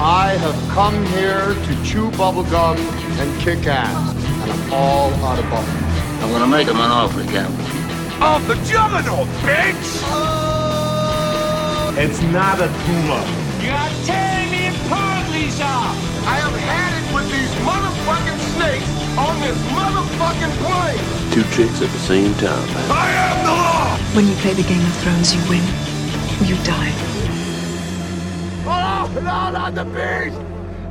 I have come here to chew bubblegum and kick ass, and I'm all out of bubblegum. I'm gonna make him an offer again. Of the juggernaut, bitch! It's not a tumor. You are tearing me apart, Lisa! I have had it with these motherfucking snakes on this motherfucking plane! 2 chicks at the same time. I am the law! When you play the Game of Thrones, you win. You die. Oh, no, not the beast!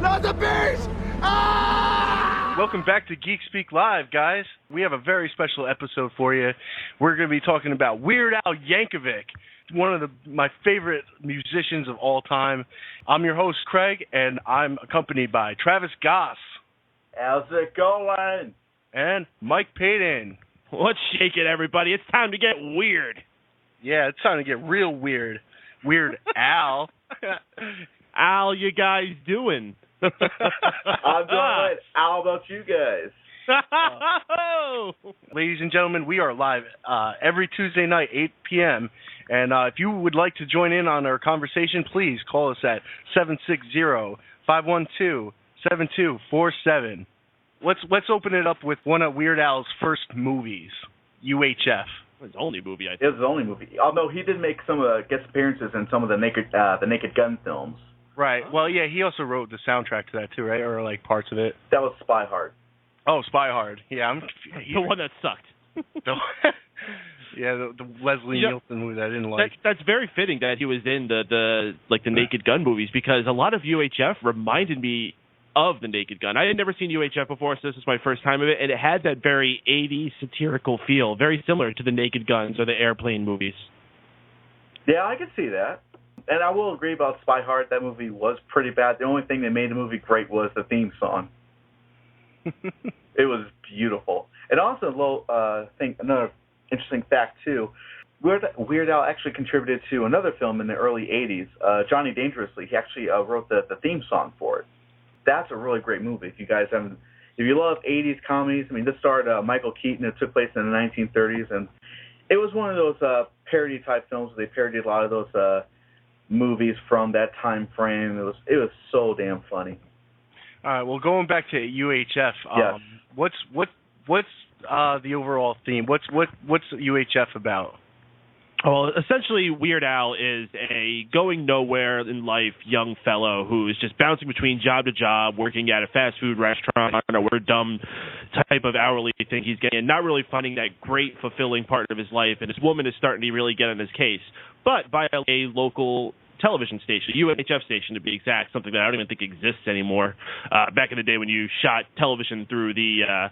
Not the beast! Ah! Welcome back to Geek Speak Live, guys. We have a very special episode for you. We're going to be talking about Weird Al Yankovic, one of my favorite musicians of all time. I'm your host, Craig, and I'm accompanied by Travis Goss. How's it going? And Mike Payton. What's shaking, everybody? It's time to get weird. Yeah, it's time to get real weird. Weird Al. Al, you guys doing? I'm doing it. How about you guys? Ladies and gentlemen, we are live every Tuesday night, 8 p.m., and if you would like to join in on our conversation, please call us at 760-512-7247. Let's open it up with one of Weird Al's first movies, UHF. His only movie, I think. It was his only movie. Although he did make some guest appearances in some of the Naked Gun films. Right. Well, yeah, he also wrote the soundtrack to that too, right? Or like parts of it. That was Spy Hard. Oh, Spy Hard. Yeah, the one that sucked. The Leslie Nielsen movie that I didn't like. That's very fitting that he was in the Naked Gun movies, because a lot of UHF reminded me of the Naked Gun. I had never seen UHF before, so this was my first time of it, and it had that very 80s satirical feel, very similar to the Naked Guns or the Airplane movies. Yeah, I can see that. And I will agree about Spy Hard. That movie was pretty bad. The only thing that made the movie great was the theme song. It was beautiful. And also, I think another interesting fact, too, Weird Al actually contributed to another film in the early 80s, Johnny Dangerously. He actually wrote the theme song for it. That's a really great movie. If you guys haven't, if you love 80s comedies, I mean, this starred Michael Keaton. It took place in the 1930s, and it was one of those parody-type films where they parodied a lot of those movies from that time frame. It was so damn funny. All right. Well, going back to UHF, yes. What's the overall theme? What's UHF about? Well, essentially, Weird Al is a going nowhere in life young fellow who is just bouncing between job to job, working at a fast food restaurant or a dumb type of hourly thing he's getting, not really finding that great, fulfilling part of his life. And his woman is starting to really get on his case. But by a local television station, UHF station to be exact, something that I don't even think exists anymore. Back in the day when you shot television through the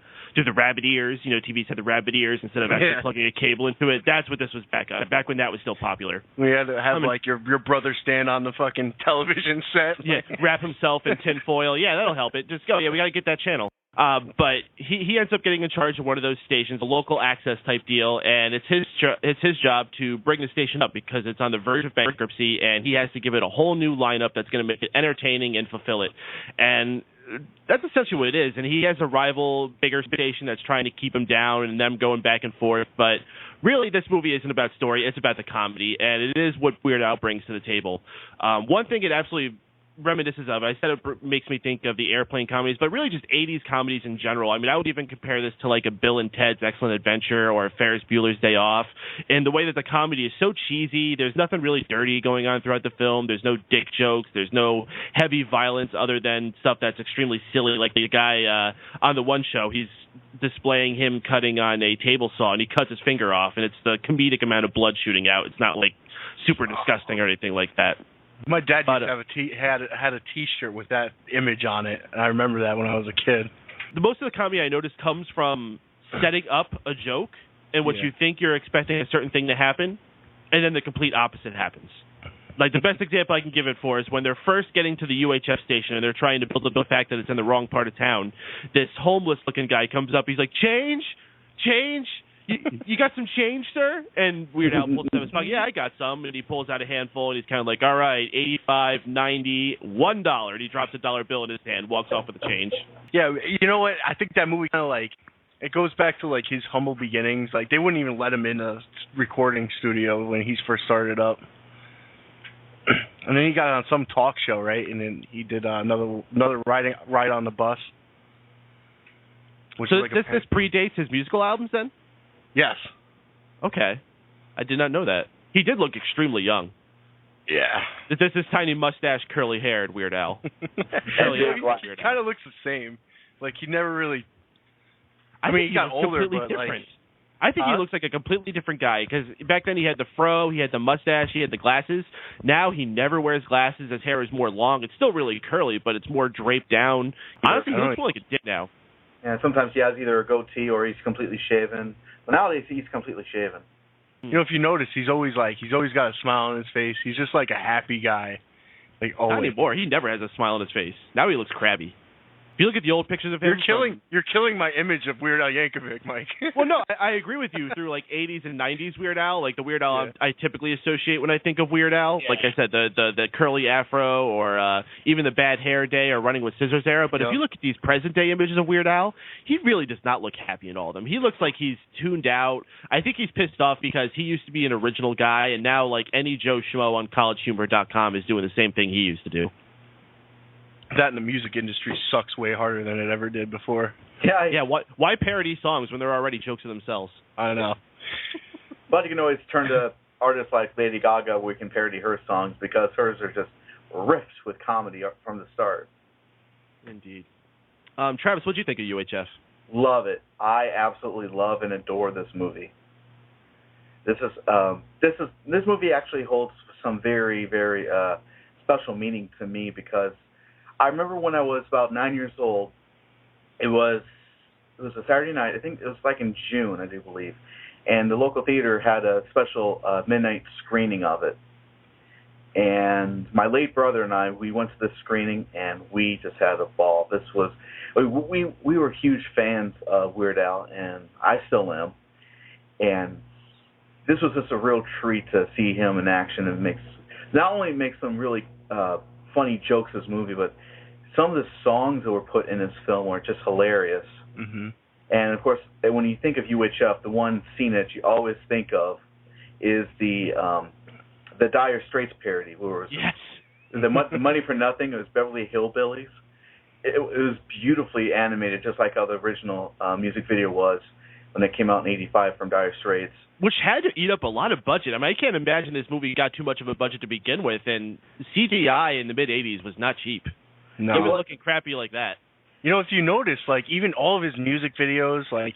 rabbit ears, TVs had the rabbit ears instead of actually plugging a cable into it. That's what this was back when that was still popular. We had to have your brother stand on the fucking television set. Yeah, wrap himself in tinfoil. Yeah, that'll help it. Just go. Yeah, we got to get that channel. But he ends up getting in charge of one of those stations, a local access type deal, and it's his job to bring the station up because it's on the verge of bankruptcy, and he has to give it a whole new lineup that's going to make it entertaining and fulfill it. And that's essentially what it is. And he has a rival, bigger station that's trying to keep him down and them going back and forth. But really, this movie isn't about story. It's about the comedy, and it is what Weird Al brings to the table. One thing it absolutely reminisces of, I said it makes me think of the Airplane comedies, but really just 80s comedies in general. I mean, I would even compare this to like a Bill and Ted's Excellent Adventure or a Ferris Bueller's Day Off, in the way that the comedy is so cheesy. There's nothing really dirty going on throughout the film. There's no dick jokes. There's no heavy violence other than stuff that's extremely silly, like the guy on the one show, he's displaying him cutting on a table saw, and he cuts his finger off, and it's the comedic amount of blood shooting out. It's not like super disgusting or anything like that. My dad used to have had a T-shirt with that image on it, and I remember that when I was a kid. Most of the comedy I noticed comes from setting up a joke in which you think you're expecting a certain thing to happen, and then the complete opposite happens. Like, the best example I can give it for is when they're first getting to the UHF station and they're trying to build up the fact that it's in the wrong part of town. This homeless-looking guy comes up. He's like, change? You got some change, sir? And Weird Al pulls out his pocket. Yeah, I got some. And he pulls out a handful, and he's kind of like, all right, $85, $90, $1. And he drops a dollar bill in his hand, walks off with the change. Yeah, you know what? I think that movie kind of like, it goes back to like his humble beginnings. Like, they wouldn't even let him in a recording studio when he first started up. And then he got on some talk show, right? And then he did another ride on the bus. So this predates his musical albums then? Yes. Okay. I did not know that. He did look extremely young. Yeah. This is tiny mustache, curly haired Weird Al. He kind of looks the same. Like he never really. I mean, he got older, but different. I think he looks like a completely different guy because back then he had the fro, he had the mustache, he had the glasses. Now he never wears glasses. His hair is more long. It's still really curly, but it's more draped down. Honestly, he looks more like a dick now. Yeah, sometimes he has either a goatee or he's completely shaven. But nowadays he's completely shaven. You know, if you notice, he's always got a smile on his face. He's just like a happy guy. Like always. Not anymore. He never has a smile on his face. Now he looks crabby. If you look at the old pictures of him, you're killing my image of Weird Al Yankovic, Mike. Well, no, I agree with you. Through like 80s and 90s Weird Al, like the Weird Al I typically associate when I think of Weird Al. Yeah. Like I said, the curly afro or even the bad hair day or running with scissors era. But if you look at these present day images of Weird Al, he really does not look happy in all of them. He looks like he's tuned out. I think he's pissed off because he used to be an original guy, and now like any Joe Schmo on collegehumor.com is doing the same thing he used to do. That in the music industry sucks way harder than it ever did before. Yeah. Why parody songs when they're already jokes of themselves? I know. But you can always turn to artists like Lady Gaga where we can parody her songs because hers are just riffed with comedy from the start. Indeed. Travis, what did you think of UHF? Love it. I absolutely love and adore this movie. This movie actually holds some very, very special meaning to me because I remember when I was about 9 years old, it was a Saturday night. I think it was like in June, I do believe. And the local theater had a special midnight screening of it. And my late brother and I, we went to this screening, and we just had a ball. This was we were huge fans of Weird Al, and I still am. And this was just a real treat to see him in action. It not only makes some really funny jokes in this movie, but some of the songs that were put in this film are just hilarious. Mm-hmm. And of course, when you think of UHF, the one scene that you always think of is the Dire Straits parody, where it was the Money for Nothing. It was Beverly Hillbillies. It was beautifully animated, just like how the original music video was when it came out in '85 from Dire Straits. Which had to eat up a lot of budget. I mean, I can't imagine this movie got too much of a budget to begin with, and CGI in the mid-'80s was not cheap. No. Even looking crappy like that. You know, if you notice, like, even all of his music videos, like,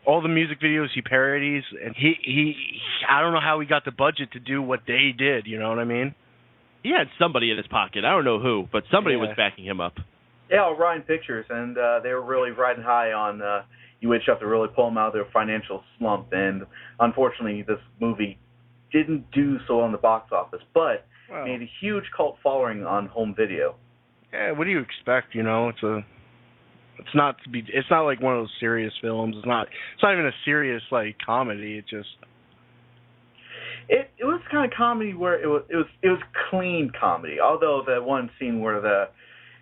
all the music videos he parodies, and he I don't know how he got the budget to do what they did, you know what I mean? He had somebody in his pocket. I don't know who, but somebody was backing him up. Yeah, Orion Pictures, and they were really riding high on UHF to really pull them out of their financial slump, and unfortunately this movie didn't do so on the box office, but made a huge cult following on home video. Yeah, what do you expect? You know, it's not like one of those serious films. It's not even a serious like comedy. It was kind of comedy where it was clean comedy. Although the one scene where the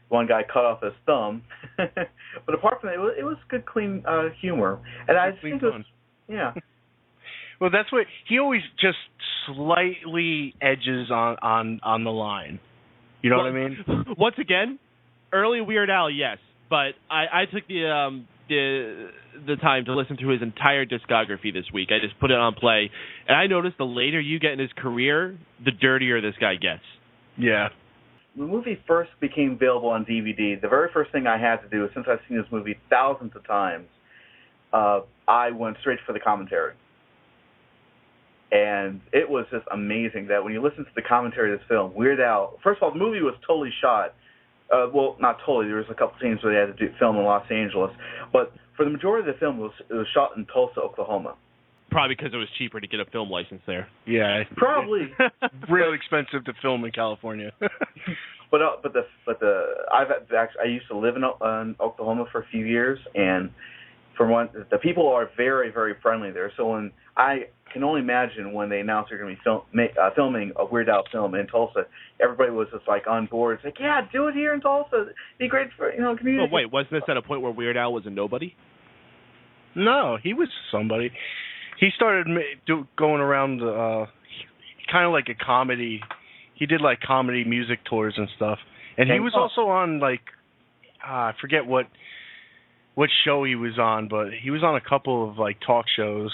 one guy cut off his thumb, but apart from that, it was good, clean humor. And I think it was, yeah. Well, that's what he always just slightly edges on the line. You know what I mean? Once again, early Weird Al, yes, but I took the time to listen to his entire discography this week. I just put it on play, and I noticed the later you get in his career, the dirtier this guy gets. Yeah. When the movie first became available on DVD, the very first thing I had to do, since I've seen this movie thousands of times, I went straight for the commentary. And it was just amazing that when you listen to the commentary of this film, Weird Al, first of all, the movie was totally shot. Well, not totally. There was a couple scenes where they had to film in Los Angeles. But for the majority of the film, it was shot in Tulsa, Oklahoma. Probably because it was cheaper to get a film license there. Yeah, probably. Real expensive to film in California. I used to live in Oklahoma for a few years, and for one, the people are very, very friendly there. So when I can only imagine when they announced they're going to be filming a Weird Al film in Tulsa, everybody was just like on board. It's like, yeah, do it here in Tulsa. It'd be great for community. Well, wait, wasn't this at a point where Weird Al was a nobody? No, he was somebody. He started going around kind of like a comedy. he did like comedy music tours and stuff. And he was also on like I forget what show he was on, but he was on a couple of like talk shows.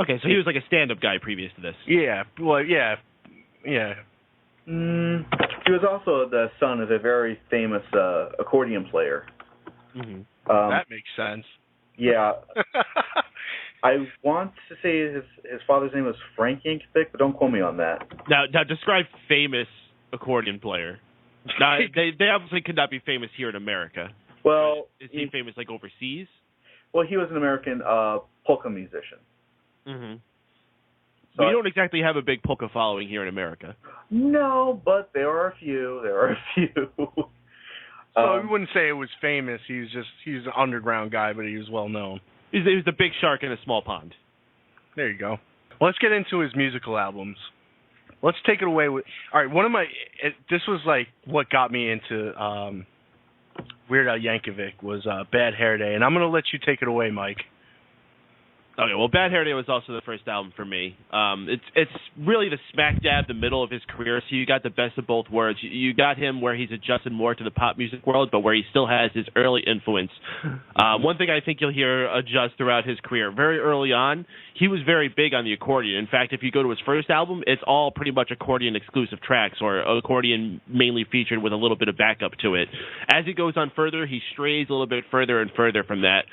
Okay, so he was like a stand-up guy previous to this. Yeah, well, yeah. He was also the son of a very famous accordion player. Mm-hmm. That makes sense. Yeah. I want to say his father's name was Frank Yankovic, but don't quote me on that. Now describe famous accordion player. Now, they obviously could not be famous here in America. Well, is he famous like overseas? Well, he was an American polka musician. Mm-hmm. So we don't exactly have a big polka following here in America. No, but there are a few. So we wouldn't say it was famous. He's an underground guy, but he was well known. He was the big shark in a small pond. There you go. Well, let's get into his musical albums. Let's take it away with. All right, this was like what got me into Weird Al Yankovic was Bad Hair Day, and I'm going to let you take it away, Mike. Okay, well, Bad Hair Day was also the first album for me. It's really the smack dab the middle of his career, so you got the best of both worlds. You got him where he's adjusted more to the pop music world, but where he still has his early influence. One thing I think you'll hear adjust throughout his career, very early on, he was very big on the accordion. In fact, if you go to his first album, it's all pretty much accordion-exclusive tracks, or accordion mainly featured with a little bit of backup to it. As he goes on further, he strays a little bit further and further from that.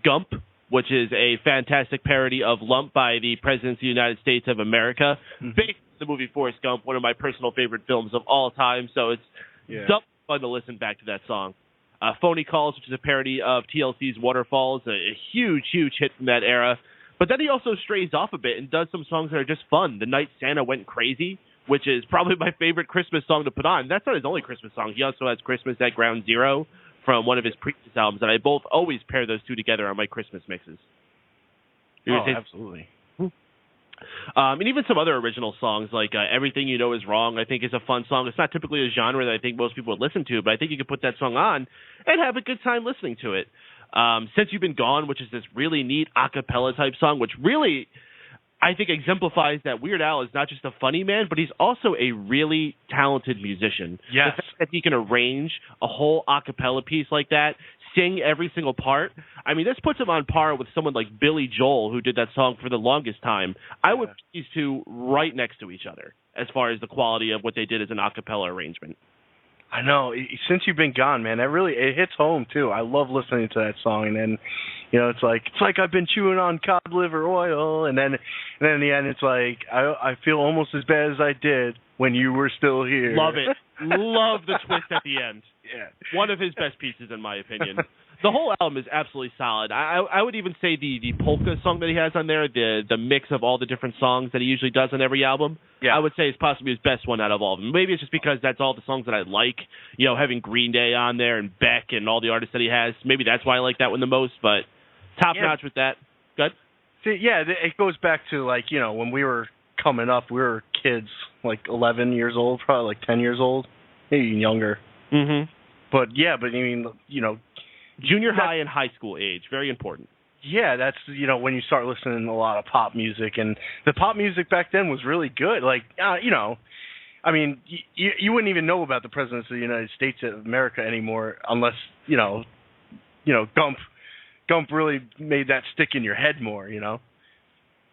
Gump, which is a fantastic parody of Lump by the President of the United States of America, based on the movie Forrest Gump, one of my personal favorite films of all time, so it's fun to listen back to that song. Phony Calls, which is a parody of TLC's Waterfalls, a huge, huge hit from that era. But then he also strays off a bit and does some songs that are just fun. The Night Santa Went Crazy, which is probably my favorite Christmas song to put on. That's not his only Christmas song. He also has Christmas at Ground Zero from one of his previous albums, and I both always pair those two together on my Christmas mixes. Absolutely. And even some other original songs, like Everything You Know Is Wrong, I think is a fun song. It's not typically a genre that I think most people would listen to, but I think you could put that song on and have a good time listening to it. Since You've Been Gone, which is this really neat a cappella type song, which really, I think, exemplifies that Weird Al is not just a funny man, but he's also a really talented musician. Yes. The fact that he can arrange a whole a cappella piece like that, sing every single part. I mean, this puts him on par with someone like Billy Joel, who did that song for the longest time. I would put these two right next to each other as far as the quality of what they did as an a cappella arrangement. I know. Since You've Been Gone, man, it hits home too. I love listening to that song, and then, it's like I've been chewing on cod liver oil, and then in the end, it's like I feel almost as bad as I did when you were still here. Love it. Love the twist at the end. Yeah. One of his best pieces, in my opinion. The whole album is absolutely solid. I would even say the polka song that he has on there, the mix of all the different songs that he usually does on every album, I would say is possibly his best one out of all of them. Maybe it's just because that's all the songs that I like, having Green Day on there and Beck and all the artists that he has. Maybe that's why I like that one the most, but top-notch with that. Good? See, it goes back to, when we were coming up, we were kids, 11 years old, probably 10 years old, maybe even younger. Mm-hmm. But I mean, junior high and high school age, very important. Yeah, that's, when you start listening to a lot of pop music, and the pop music back then was really good. I mean, you wouldn't even know about the presidents of the United States of America anymore unless, Gump really made that stick in your head more,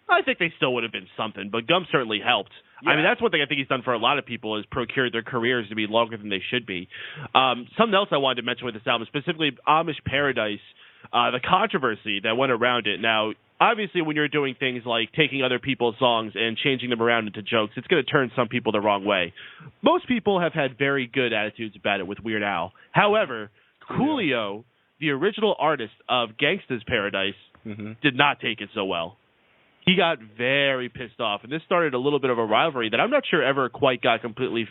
I think they still would have been something, but Gump certainly helped. Yeah. I mean, that's one thing I think he's done for a lot of people is procured their careers to be longer than they should be. Something else I wanted to mention with this album, specifically Amish Paradise, the controversy that went around it. Now, obviously, when you're doing things like taking other people's songs and changing them around into jokes, it's going to turn some people the wrong way. Most people have had very good attitudes about it with Weird Al. However, Coolio, the original artist of Gangsta's Paradise, did not take it so well. He got very pissed off, and this started a little bit of a rivalry that I'm not sure ever quite got completely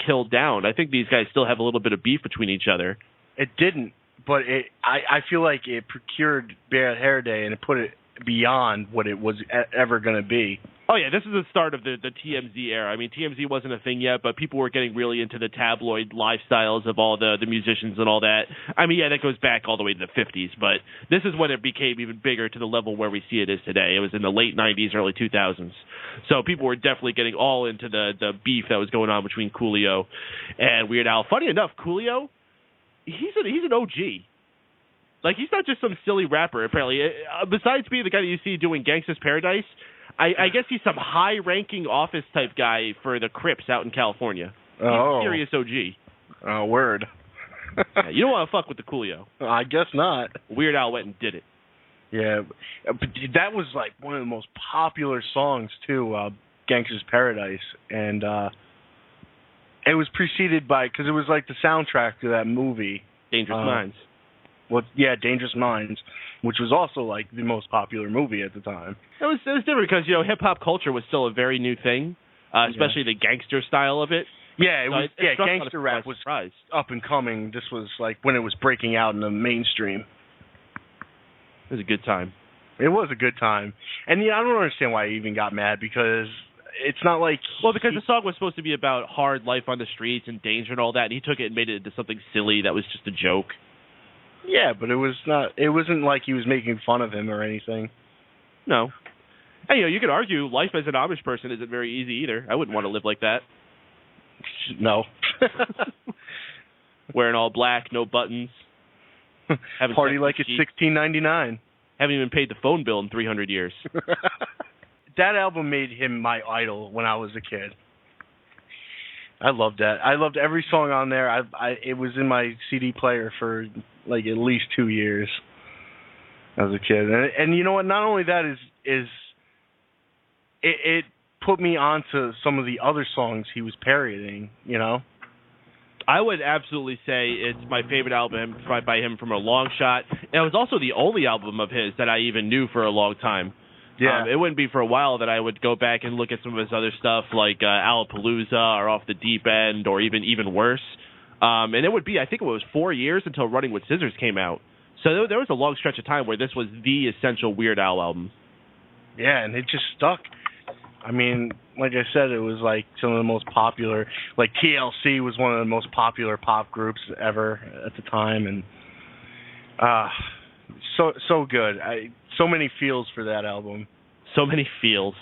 killed down. I think these guys still have a little bit of beef between each other. It didn't, but I feel like it procured Bad Hair Day and it put it beyond what it was ever going to be. Oh, yeah, this is the start of the TMZ era. I mean, TMZ wasn't a thing yet, but people were getting really into the tabloid lifestyles of all the musicians and all that. I mean, yeah, that goes back all the way to the 50s, but this is when it became even bigger to the level where we see it is today. It was in the late 90s, early 2000s. So people were definitely getting all into the beef that was going on between Coolio and Weird Al. Funny enough, Coolio, he's an OG. Like, he's not just some silly rapper, apparently. Besides being the guy that you see doing Gangsta's Paradise, I guess he's some high-ranking office-type guy for the Crips out in California. He's a serious OG. Oh, word. Yeah, you don't want to fuck with the Coolio. I guess not. Weird Al went and did it. Yeah, but that was like one of the most popular songs, too, Gangsta's Paradise. And it was preceded by, because it was like the soundtrack to that movie. Dangerous Minds. Well, yeah, Dangerous Minds, which was also like the most popular movie at the time. It was different because, you know, hip-hop culture was still a very new thing, especially the gangster style of it. Yeah, it was. It gangster rap was up and coming. This was like when it was breaking out in the mainstream. It was a good time. It was a good time. And I don't understand why he even got mad, because it's not like... Well, because the song was supposed to be about hard life on the streets and danger and all that, and he took it and made it into something silly that was just a joke. Yeah, but it wasn't like he was making fun of him or anything. No. And, you know, you could argue life as an Amish person isn't very easy either. I wouldn't want to live like that. No. Wearing all black, no buttons. Party like it's $16.99. Haven't even paid the phone bill in 300 years. That album made him my idol when I was a kid. I loved that. I loved every song on there. It was in my CD player for like at least 2 years as a kid. And you know what? Not only that is it put me onto some of the other songs he was parodying, you know? I would absolutely say it's my favorite album by him from a long shot. And it was also the only album of his that I even knew for a long time. Yeah. It wouldn't be for a while that I would go back and look at some of his other stuff like Alapalooza or Off the Deep End or even worse. And it would be, I think it was 4 years until Running with Scissors came out. So there was a long stretch of time where this was the essential Weird Al album. Yeah, and it just stuck. I mean, like I said, it was like some of the most popular, like TLC was one of the most popular pop groups ever at the time, and so good. So many feels for that album. So many feels.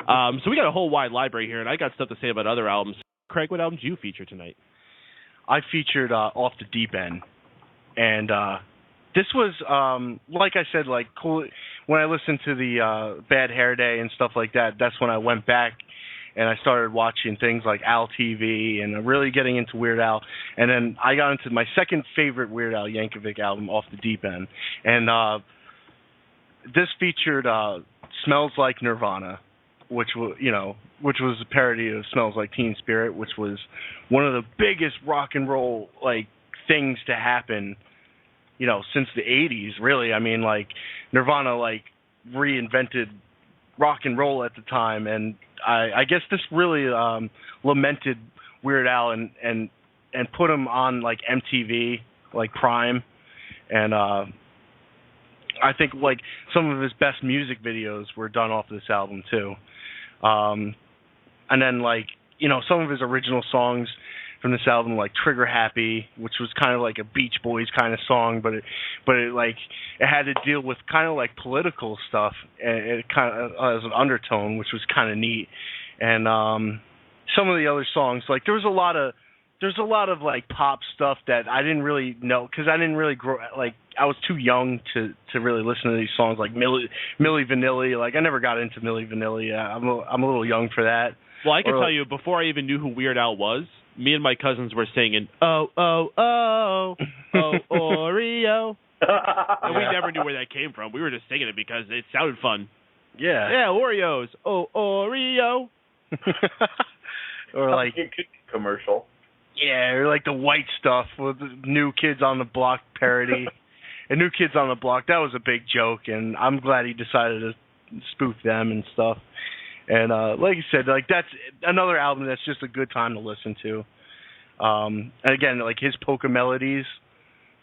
So we got a whole wide library here, and I got stuff to say about other albums. Craig, what album did you feature tonight? I featured Off the Deep End, and this was, like I said, like cool. When I listened to the Bad Hair Day and stuff like that, that's when I went back and I started watching things like Al TV and really getting into Weird Al. And then I got into my second favorite Weird Al Yankovic album, Off the Deep End. And this featured Smells Like Nirvana, which was a parody of Smells Like Teen Spirit, which was one of the biggest rock and roll like things to happen, you know, since the 80s, really. I mean, like, Nirvana, like, reinvented rock and roll at the time, and I guess this really lamented Weird Al and put him on, like, MTV, like, Prime, and I think, like, some of his best music videos were done off this album, too. And then, like, you know, some of his original songs from this album, like Trigger Happy, which was kind of like a Beach Boys kind of song, but it had to deal with kind of like political stuff, and it kind of as an undertone, which was kind of neat. And some of the other songs, like there's a lot of like pop stuff that I didn't really know, because I didn't really grow, like I was too young to really listen to these songs, like Milli Vanilli. Like I never got into Milli Vanilli. I'm a little young for that. Well, I can tell you, before I even knew who Weird Al was, me and my cousins were singing, oh, oh, oh, oh, Oreo. And we never knew where that came from. We were just singing it because it sounded fun. Yeah. Yeah, Oreos. Oh, Oreo. Or like commercial. Yeah, or like the White Stuff with the New Kids on the Block parody. And New Kids on the Block, that was a big joke, and I'm glad he decided to spoof them and stuff. And like you said, like that's another album that's just a good time to listen to. And again, like his polka melodies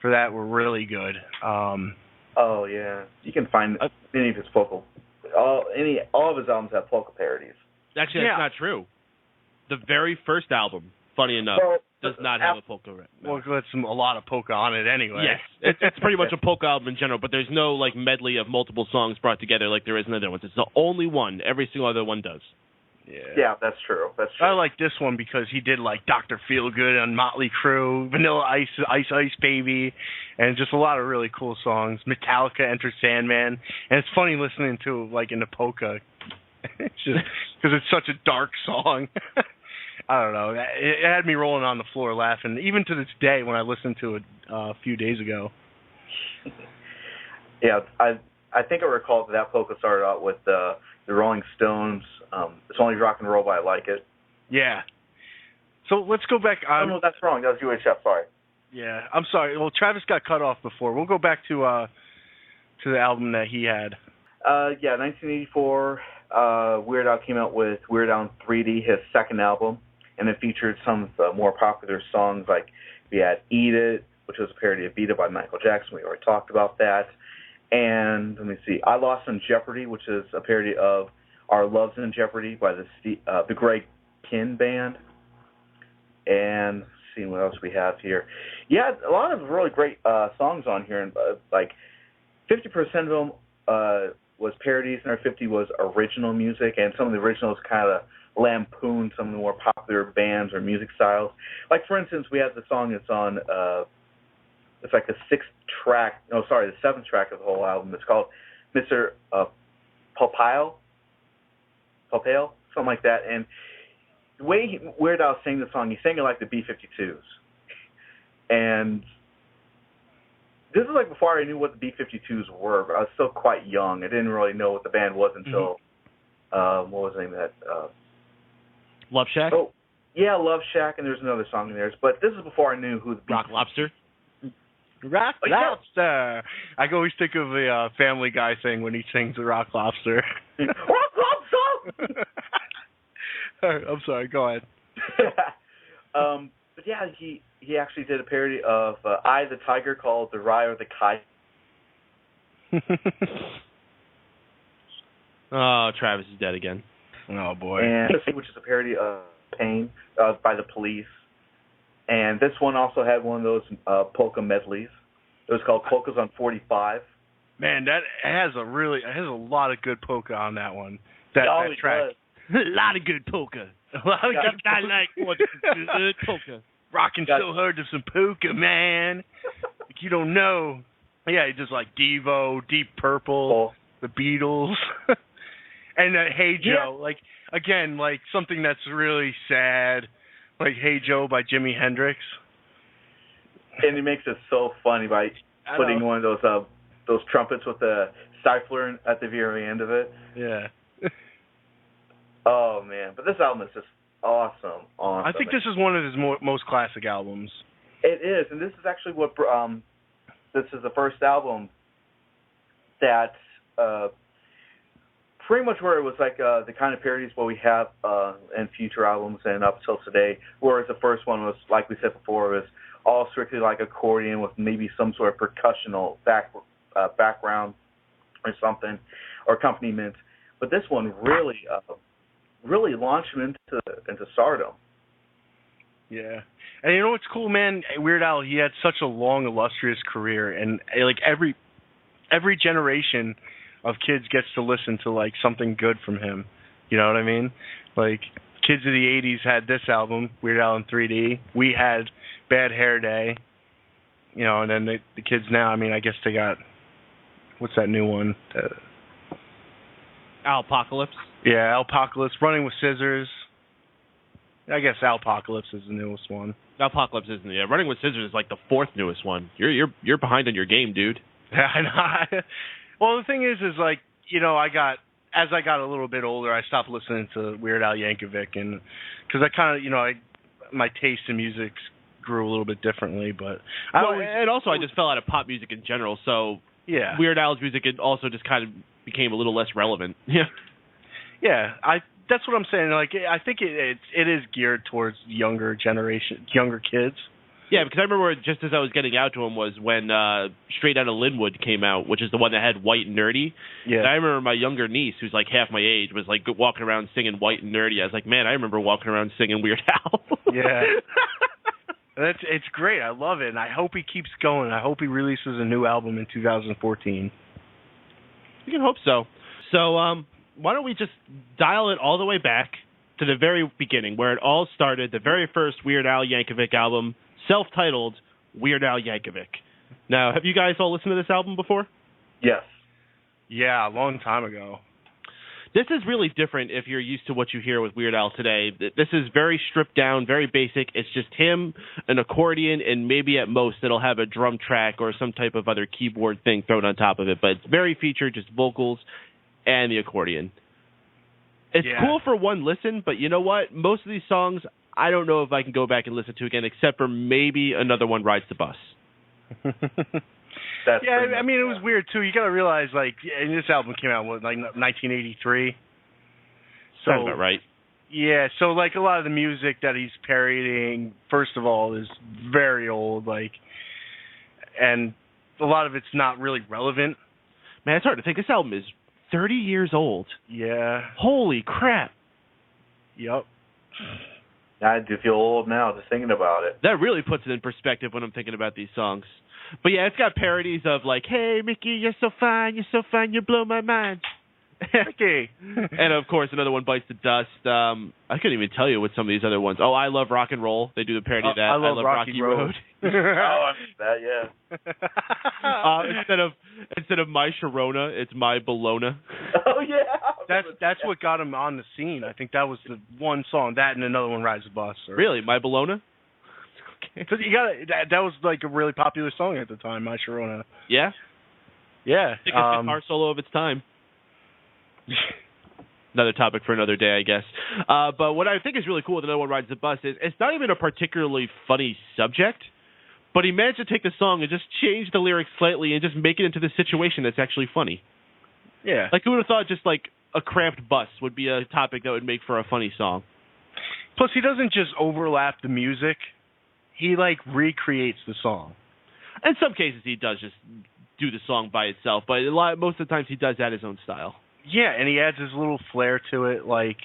for that were really good. Oh yeah, you can find any of his polka All of his albums have polka parodies. Actually, that's not true. The very first album, funny enough, does not have a polka. Well, that's a lot of polka on it anyway. Yes, it's pretty much a polka album in general, but there's no like medley of multiple songs brought together like there is in the other ones. It's the only one. Every single other one does. Yeah, that's true. I like this one because he did like Dr. Feelgood on Motley Crue, Vanilla Ice Baby, and just a lot of really cool songs. Metallica, Enter Sandman, and it's funny listening to like in the polka. It's just because it's such a dark song. I don't know. It had me rolling on the floor laughing, even to this day when I listened to it a few days ago. Yeah, I think I recall that polka started out with the Rolling Stones. It's Only Rock and Roll, but I like it. Yeah. So let's go back. Oh, no, that's wrong. That was UHF. Sorry. Yeah, I'm sorry. Well, Travis got cut off before. We'll go back to the album that he had. 1984. Weird Al came out with Weird Al in 3D, his second album, and it featured some of the more popular songs. Like we had "Eat It," which was a parody of "Beat It" by Michael Jackson. We already talked about that. And let me see, "I Lost in Jeopardy," which is a parody of "Our Love's in Jeopardy" by the Greg Kihn Band. And let's see what else we have here. Yeah, a lot of really great songs on here, and like 50% of them was parodies, and 50 was original music, and some of the originals kind of lampooned some of the more popular bands or music styles. Like for instance, we have the song that's on. It's like the seventh track of the whole album. It's called Mr. Popile, something like that. And the way Weird Al sang the song, he sang it like the B-52s. And this is like before I knew what the B-52s were, but I was still quite young. I didn't really know what the band was until, what was the name of that? Love Shack? Oh, yeah, Love Shack, and there's another song in there. But this is before I knew who the Rock Lobster? Rock Lobster. I always think of the Family Guy thing when he sings the Rock Lobster. Rock Lobster! I'm sorry, go ahead. But yeah, he actually did a parody of I the Tiger called The Rye or the Kite. Oh, Travis is dead again. Oh, boy. And which is a parody of Pain by the Police. And this one also had one of those polka medleys. It was called Polkas on 45. Man, that has a lot of good polka on that one. That track. A lot of good polka. A lot of good. I like what's good polka. Rocking so hard to some polka, man. Like you don't know. Yeah, just like Devo, Deep Purple, the Beatles, and Hey Joe. Like again, like something that's really sad. Like Hey Joe by Jimi Hendrix. And he makes it so funny by putting one of those trumpets with the stifler at the very end of it. Yeah. Oh man, but this album is just awesome. I think this is one of his most classic albums. It is, and this is actually what this is the first album that pretty much where it was like the kind of parodies what we have in future albums and up till today, whereas the first one was, like we said before, was all strictly like accordion with maybe some sort of percussional background or something, or accompaniment. But this one really launched him into stardom. Yeah. And you know what's cool, man? Weird Al, he had such a long, illustrious career, and like every generation of kids gets to listen to like something good from him. You know what I mean? Like kids of the 80s had this album, Weird Al in 3D. We had Bad Hair Day. You know, and then the kids now, I mean, I guess they got, what's that new one? Alpocalypse. Yeah, Alpocalypse, Running with Scissors. I guess Alpocalypse is the newest one. Alpocalypse isn't. Yeah, Running with Scissors is like the fourth newest one. You're behind on your game, dude. Yeah, I know. Well, the thing is like, you know, as I got a little bit older, I stopped listening to Weird Al Yankovic, and because I kind of, you know, my taste in music grew a little bit differently, but and also I just fell out of pop music in general, so yeah, Weird Al's music also just kind of became a little less relevant. Yeah, yeah, that's what I'm saying. Like, I think it is geared towards younger generation, younger kids. Yeah, because I remember just as I was getting out to him was when Straight Outta Linwood came out, which is the one that had White and Nerdy. Yeah. And I remember my younger niece, who's like half my age, was like walking around singing White and Nerdy. I was like, man, I remember walking around singing Weird Al. Yeah. It's great. I love it, and I hope he keeps going. I hope he releases a new album in 2014. You can hope so. So why don't we just dial it all the way back to the very beginning, where it all started, the very first Weird Al Yankovic album, self-titled Weird Al Yankovic. Now, have you guys all listened to this album before? Yes. Yeah, a long time ago. This is really different if you're used to what you hear with Weird Al today. This is very stripped down, very basic. It's just him, an accordion, and maybe at most it'll have a drum track or some type of other keyboard thing thrown on top of it. But it's very featured, just vocals and the accordion. It's cool for one listen, but you know what? Most of these songs, I don't know if I can go back and listen to again, except for maybe Another One Rides the Bus. I mean, it was weird, too. You got to realize, like, and this album came out, what, like 1983? Sounds about right. Yeah, so, like, a lot of the music that he's parodying, first of all, is very old, like, and a lot of it's not really relevant. Man, it's hard to think. This album is 30 years old. Yeah. Holy crap. Yep. I do feel old now just thinking about it. That really puts it in perspective when I'm thinking about these songs. But yeah, it's got parodies of like, hey, Mickey, you're so fine, you blow my mind. Mickey. And of course, Another One Bites the Dust. I couldn't even tell you what some of these other ones. Oh, I Love Rock and Roll. They do the parody of that. I love Rocky Road. Oh, I missed that, yeah. Instead of My Sharona, it's My Bologna. Oh, yeah. That's what got him on the scene. I think that was the one song, that and Another One Rides the Bus. Really? My Bologna? Because that was like a really popular song at the time, My Sharona. Yeah? Yeah. I think it's a guitar solo of its time. Another topic for another day, I guess. But what I think is really cool with Another One Rides the Bus is it's not even a particularly funny subject, but he managed to take the song and just change the lyrics slightly and just make it into the situation that's actually funny. Yeah. Like, who would have thought just like a cramped bus would be a topic that would make for a funny song? Plus, he doesn't just overlap the music. He, like, recreates the song. In some cases, he does just do the song by itself, but most of the times he does add his own style. Yeah, and he adds his little flair to it, like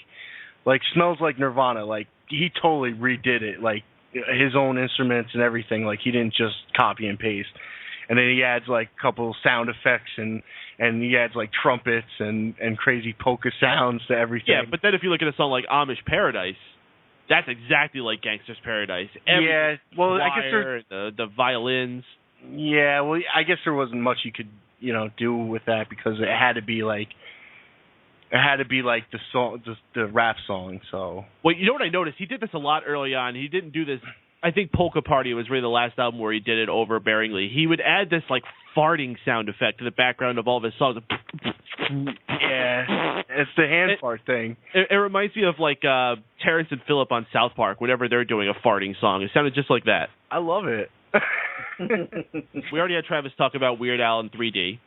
Smells Like Nirvana. Like, he totally redid it, like, his own instruments and everything. Like, he didn't just copy and paste. And then he adds, like, a couple sound effects, and he adds, like, trumpets and crazy polka sounds to everything. Yeah, but then if you look at a song like Amish Paradise, that's exactly like Gangster's Paradise. Yeah, well, wire, I guess the violins. Yeah, well, I guess there wasn't much you could, do with that because it had to be like the song, the rap song. So. Well, you know what I noticed? He did this a lot early on. He didn't do this. I think Polka Party was really the last album where he did it overbearingly. He would add this like farting sound effect to the background of all of his songs. Yeah, it's the hand fart thing. It reminds me of like Terrence and Phillip on South Park. Whenever they're doing a farting song, it sounded just like that. I love it. We already had Travis talk about Weird Al in 3D.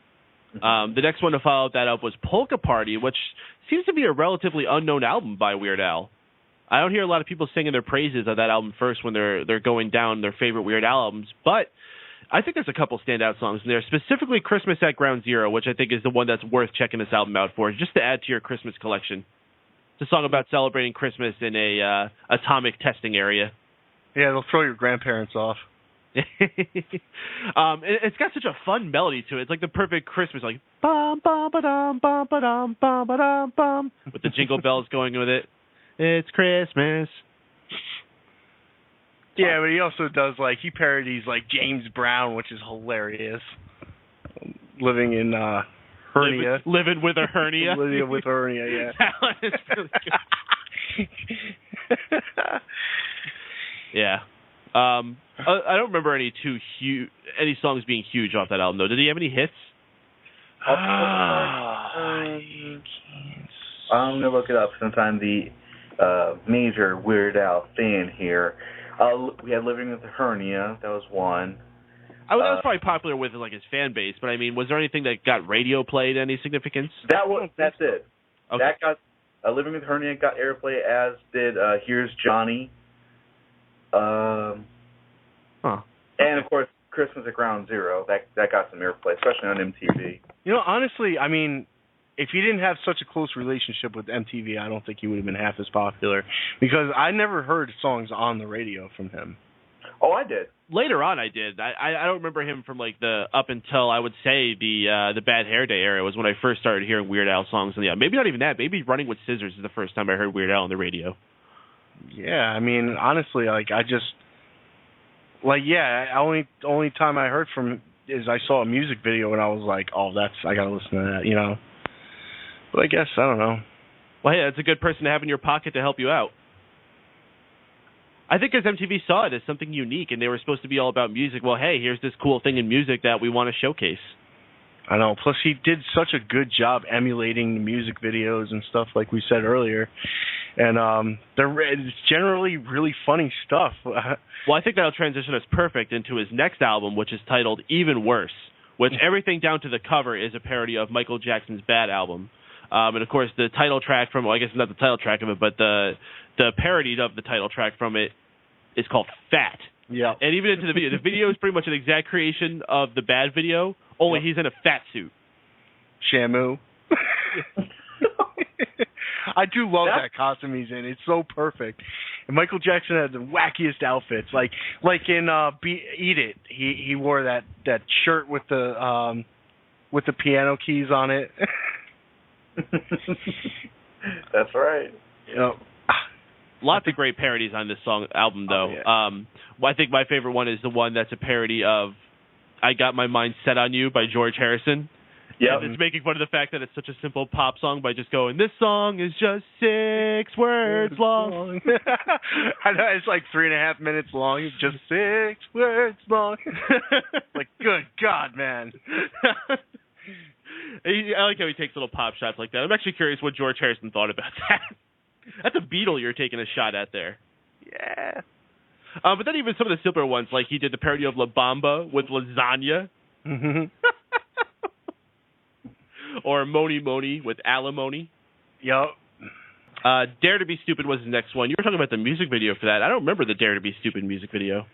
The next one to follow that up was Polka Party, which seems to be a relatively unknown album by Weird Al. I don't hear a lot of people singing their praises of that album first when they're going down their favorite Weird Al albums, but I think there's a couple standout songs in there, specifically Christmas at Ground Zero, which I think is the one that's worth checking this album out for, just to add to your Christmas collection. It's a song about celebrating Christmas in a atomic testing area. Yeah, it'll throw your grandparents off. It's got such a fun melody to it. It's like the perfect Christmas, like bum bum ba dum bum ba dum bum ba dum bum, with the jingle bells going with it. It's Christmas. Yeah, but he also does he parodies James Brown, which is hilarious. Living in hernia. Living with a hernia. Living with hernia, yeah. That one is really good. Yeah. I don't remember any songs being huge off that album though. Did he have any hits? I'm gonna look it up sometime. The major Weird Al fan here. We had Living with a Hernia. That was one. That was probably popular with his fan base, but I mean, was there anything that got radio played? Any significance? That's it. Okay. That got Living with a Hernia got airplay, as did Here's Johnny. And, of course, Christmas at Ground Zero. That got some airplay, especially on MTV. You know, honestly, I mean, if he didn't have such a close relationship with MTV, I don't think he would have been half as popular. Because I never heard songs on the radio from him. Oh, I did. Later on, I did. I don't remember him from like the up until I would say the Bad Hair Day era was when I first started hearing Weird Al songs. And maybe not even that. Maybe Running with Scissors is the first time I heard Weird Al on the radio. Yeah, I mean, honestly, like only time I heard from him is I saw a music video and I was like, oh, I gotta listen to that, you know. But I guess I don't know. Well, hey, that's a good person to have in your pocket to help you out. I think as MTV saw it as something unique and they were supposed to be all about music, well, hey, here's this cool thing in music that we want to showcase. I know. Plus, he did such a good job emulating the music videos and stuff, like we said earlier. And it's generally really funny stuff. Well, I think that'll transition us perfect into his next album, which is titled Even Worse, which everything down to the cover is a parody of Michael Jackson's Bad album. And, of course, the title track from, well, I guess not the title track of it, but the parody of the title track from it is called Fat. Yeah. And even into the video is pretty much an exact creation of the Bad video, only he's in a fat suit. Shamu. I do love that costume he's in. It's so perfect. And Michael Jackson had the wackiest outfits. Like in Eat It, he wore that shirt with the piano keys on it. That's right. Yep. Lots of great parodies on this album, though. Oh, yeah. I think my favorite one is the one that's a parody of I Got My Mind Set on You by George Harrison. Yeah, it's making fun of the fact that it's such a simple pop song by just going, this song is just 6 words long. I know, it's like 3.5 minutes long. It's just 6 words long. Like, good God, man. I like how he takes little pop shots like that. I'm actually curious what George Harrison thought about that. That's a Beatle you're taking a shot at there. Yeah. But then even some of the simpler ones, like he did the parody of La Bamba with Lasagna. Mm-hmm. Or Moni Moni with Alimony. Yep. Dare to Be Stupid was the next one. You were talking about the music video for that. I don't remember the Dare to Be Stupid music video.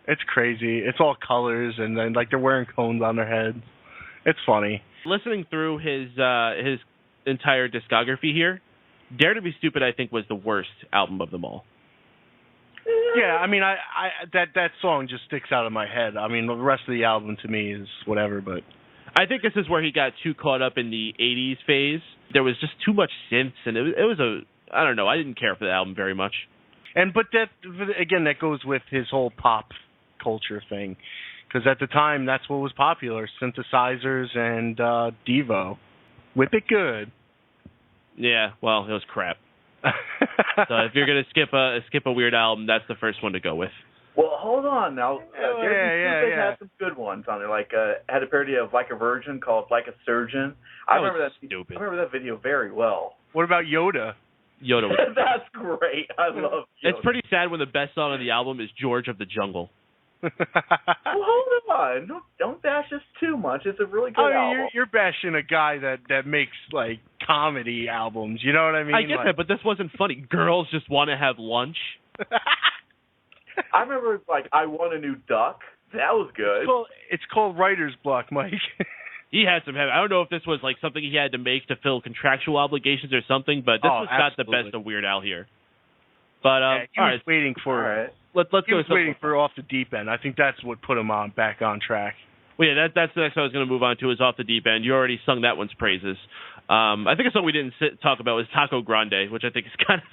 It's crazy. It's all colors, and then like they're wearing cones on their heads. It's funny. Listening through his entire discography here, Dare to Be Stupid, I think, was the worst album of them all. Yeah, I mean, I that song just sticks out of my head. I mean, the rest of the album to me is whatever, but I think this is where he got too caught up in the 80s phase. There was just too much synths, and it was I don't know, I didn't care for the album very much. But that goes with his whole pop culture thing, because at the time that's what was popular: synthesizers and Devo. Whip it good. Yeah, well, it was crap. So if you're gonna skip a Weird album, that's the first one to go with. Well, hold on now. They yeah. had some good ones on there. Like had a parody of Like a Virgin called Like a Surgeon. I remember that. Stupid. I remember that video very well. What about Yoda? Yoda was That's great. I love Yoda. It's pretty sad when the best song on the album is George of the Jungle. Well, hold on. Don't bash us too much. It's a really good album. You're bashing a guy that makes like comedy albums. You know what I mean? I get that, but this wasn't funny. Girls Just Want to Have Lunch. I remember I Want a New Duck. That was good. It's called writer's block, Mike. He had some heavy. I don't know if this was like something he had to make to fill contractual obligations or something, but this was not the best of Weird Al here. But he was waiting for. All right. Let's he go. Was waiting for Off the Deep End. I think that's what put him back on track. Well, yeah, that's the next one I was going to move on to is Off the Deep End. You already sung that one's praises. I think a song we didn't talk about was Taco Grande, which I think is kind of.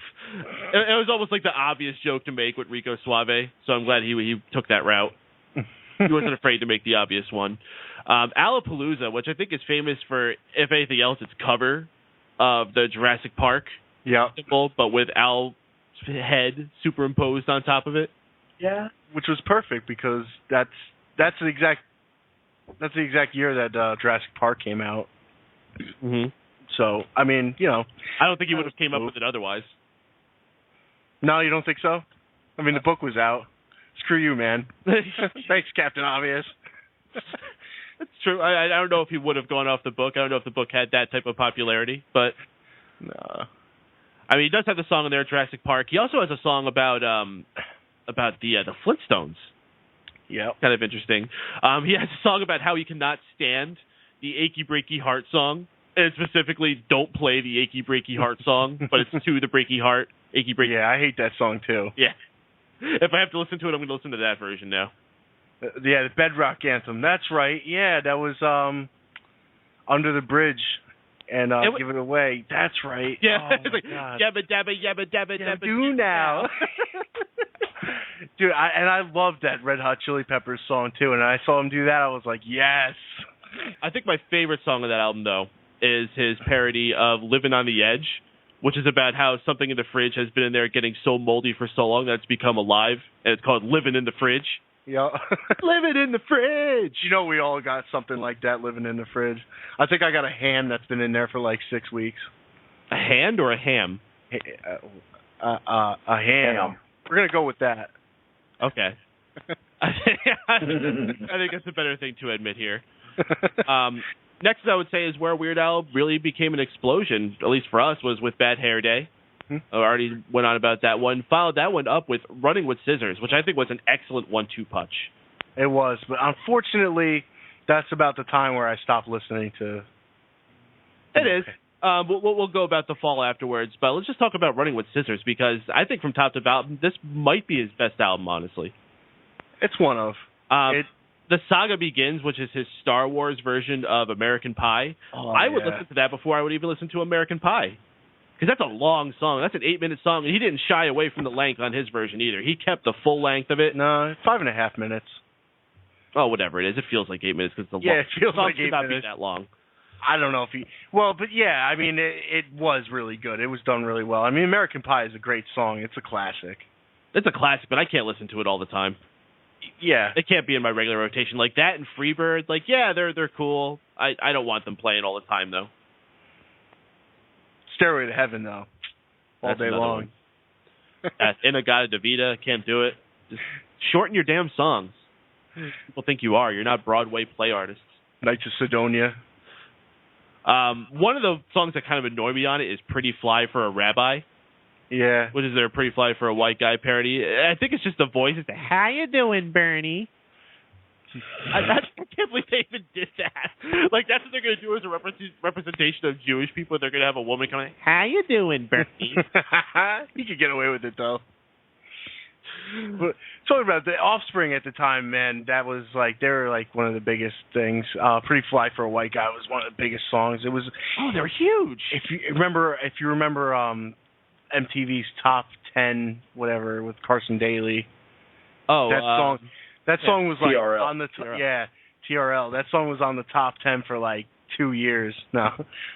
It was almost like the obvious joke to make with Rico Suave, so I'm glad he took that route. He wasn't afraid to make the obvious one. Alapalooza, which I think is famous for, if anything else, its cover of the Jurassic Park symbol, but with Al's head superimposed on top of it. Yeah, which was perfect because that's the exact year that Jurassic Park came out. Mm-hmm. So I mean, I don't think he would have came up with it otherwise. No, you don't think so? I mean, the book was out. Screw you, man. Thanks, Captain Obvious. That's true. I don't know if he would have gone off the book. I don't know if the book had that type of popularity, but no. I mean, he does have the song in there, Jurassic Park. He also has a song about the Flintstones. Yeah. Kind of interesting. He has a song about how he cannot stand the Achy Breaky Heart song. And specifically, don't play the Achy Breaky Heart song, but it's to the Breaky Heart. Achy Breaky. Yeah, I hate that song too. Yeah. If I have to listen to it, I'm going to listen to that version now. Yeah, the Bedrock Anthem. That's right. Yeah, that was Under the Bridge and Give It Away. That's right. Yeah. Oh, It's like, yabba dabba yabba dabba dabba. Do now. Dude, I loved that Red Hot Chili Peppers song too, and I saw him do that. I was like, yes. I think my favorite song of that album, though, is his parody of Living on the Edge, which is about how something in the fridge has been in there getting so moldy for so long that it's become alive, and it's called Living in the Fridge. Yeah. Living in the fridge. You know, we all got something like that living in the fridge. I think I got a ham that's been in there for like 6 weeks. A hand or a ham? A ham. We're going to go with that. Okay. I think that's a better thing to admit here. Next, I would say, is where Weird Al really became an explosion, at least for us, was with Bad Hair Day. I already went on about that one. Followed that one up with Running with Scissors, which I think was an excellent 1-2 punch. It was, but unfortunately, that's about the time where I stopped listening to. It is. We'll go about the fall afterwards, but let's just talk about Running with Scissors, because I think from top to bottom, this might be his best album, honestly. It's one of. The Saga Begins, which is his Star Wars version of American Pie. I would listen to that before I would even listen to American Pie. Because that's a long song. That's an 8-minute song, and he didn't shy away from the length on his version either. He kept the full length of it. No, 5.5 minutes. Oh, whatever it is. It feels like 8 minutes because the it feels song like 8 should not minutes. be that long. I don't know if he... Well, but yeah, I mean, it was really good. It was done really well. I mean, American Pie is a great song. It's a classic. It's a classic, but I can't listen to it all the time. Yeah. It can't be in my regular rotation. Like that and Freebird, like, yeah, they're cool. I don't want them playing all the time, though. Stairway to Heaven, though. All That's day long. Inagata Davida, can't do it. Just shorten your damn songs. People think you are. You're not Broadway play artists. Knights of Sidonia. One of the songs that kind of annoy me on it is Pretty Fly for a Rabbi. Yeah. Which is their Pretty Fly for a White Guy parody. I think it's just the voice. It's the, how you doing, Bernie? I can't believe they even did that. Like, that's what they're going to do as a representation of Jewish people. They're going to have a woman come in, how you doing, Bernie? He could get away with it, though. But talking about the Offspring at the time, man, that was like, they were like one of the biggest things. Pretty Fly for a White Guy was one of the biggest songs. It was. Oh, they were huge. If you remember MTV's Top 10, whatever, with Carson Daly. Oh, that song. That song was like TRL. on the TRL. That song was on the top 10 for like 2 years. No,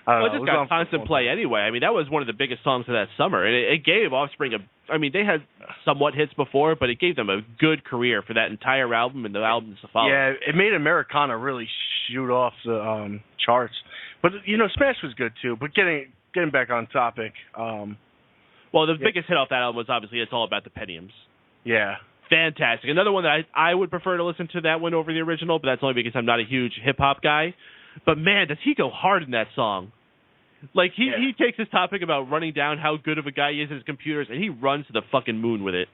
well, it just got constant play anyway. I mean, that was one of the biggest songs of that summer, and it gave Offspring I mean, they had somewhat hits before, but it gave them a good career for that entire album and the albums to follow. Yeah, it made Americana really shoot off the charts. But you know, Smash was good too. But getting back on topic. Well, the biggest hit off that album was obviously It's All About the Pentiums. Yeah. Fantastic. Another one that I would prefer to listen to that one over the original, but that's only because I'm not a huge hip-hop guy. But, man, does he go hard in that song. Like, he takes this topic about running down how good of a guy he is at his computers, and he runs to the fucking moon with it.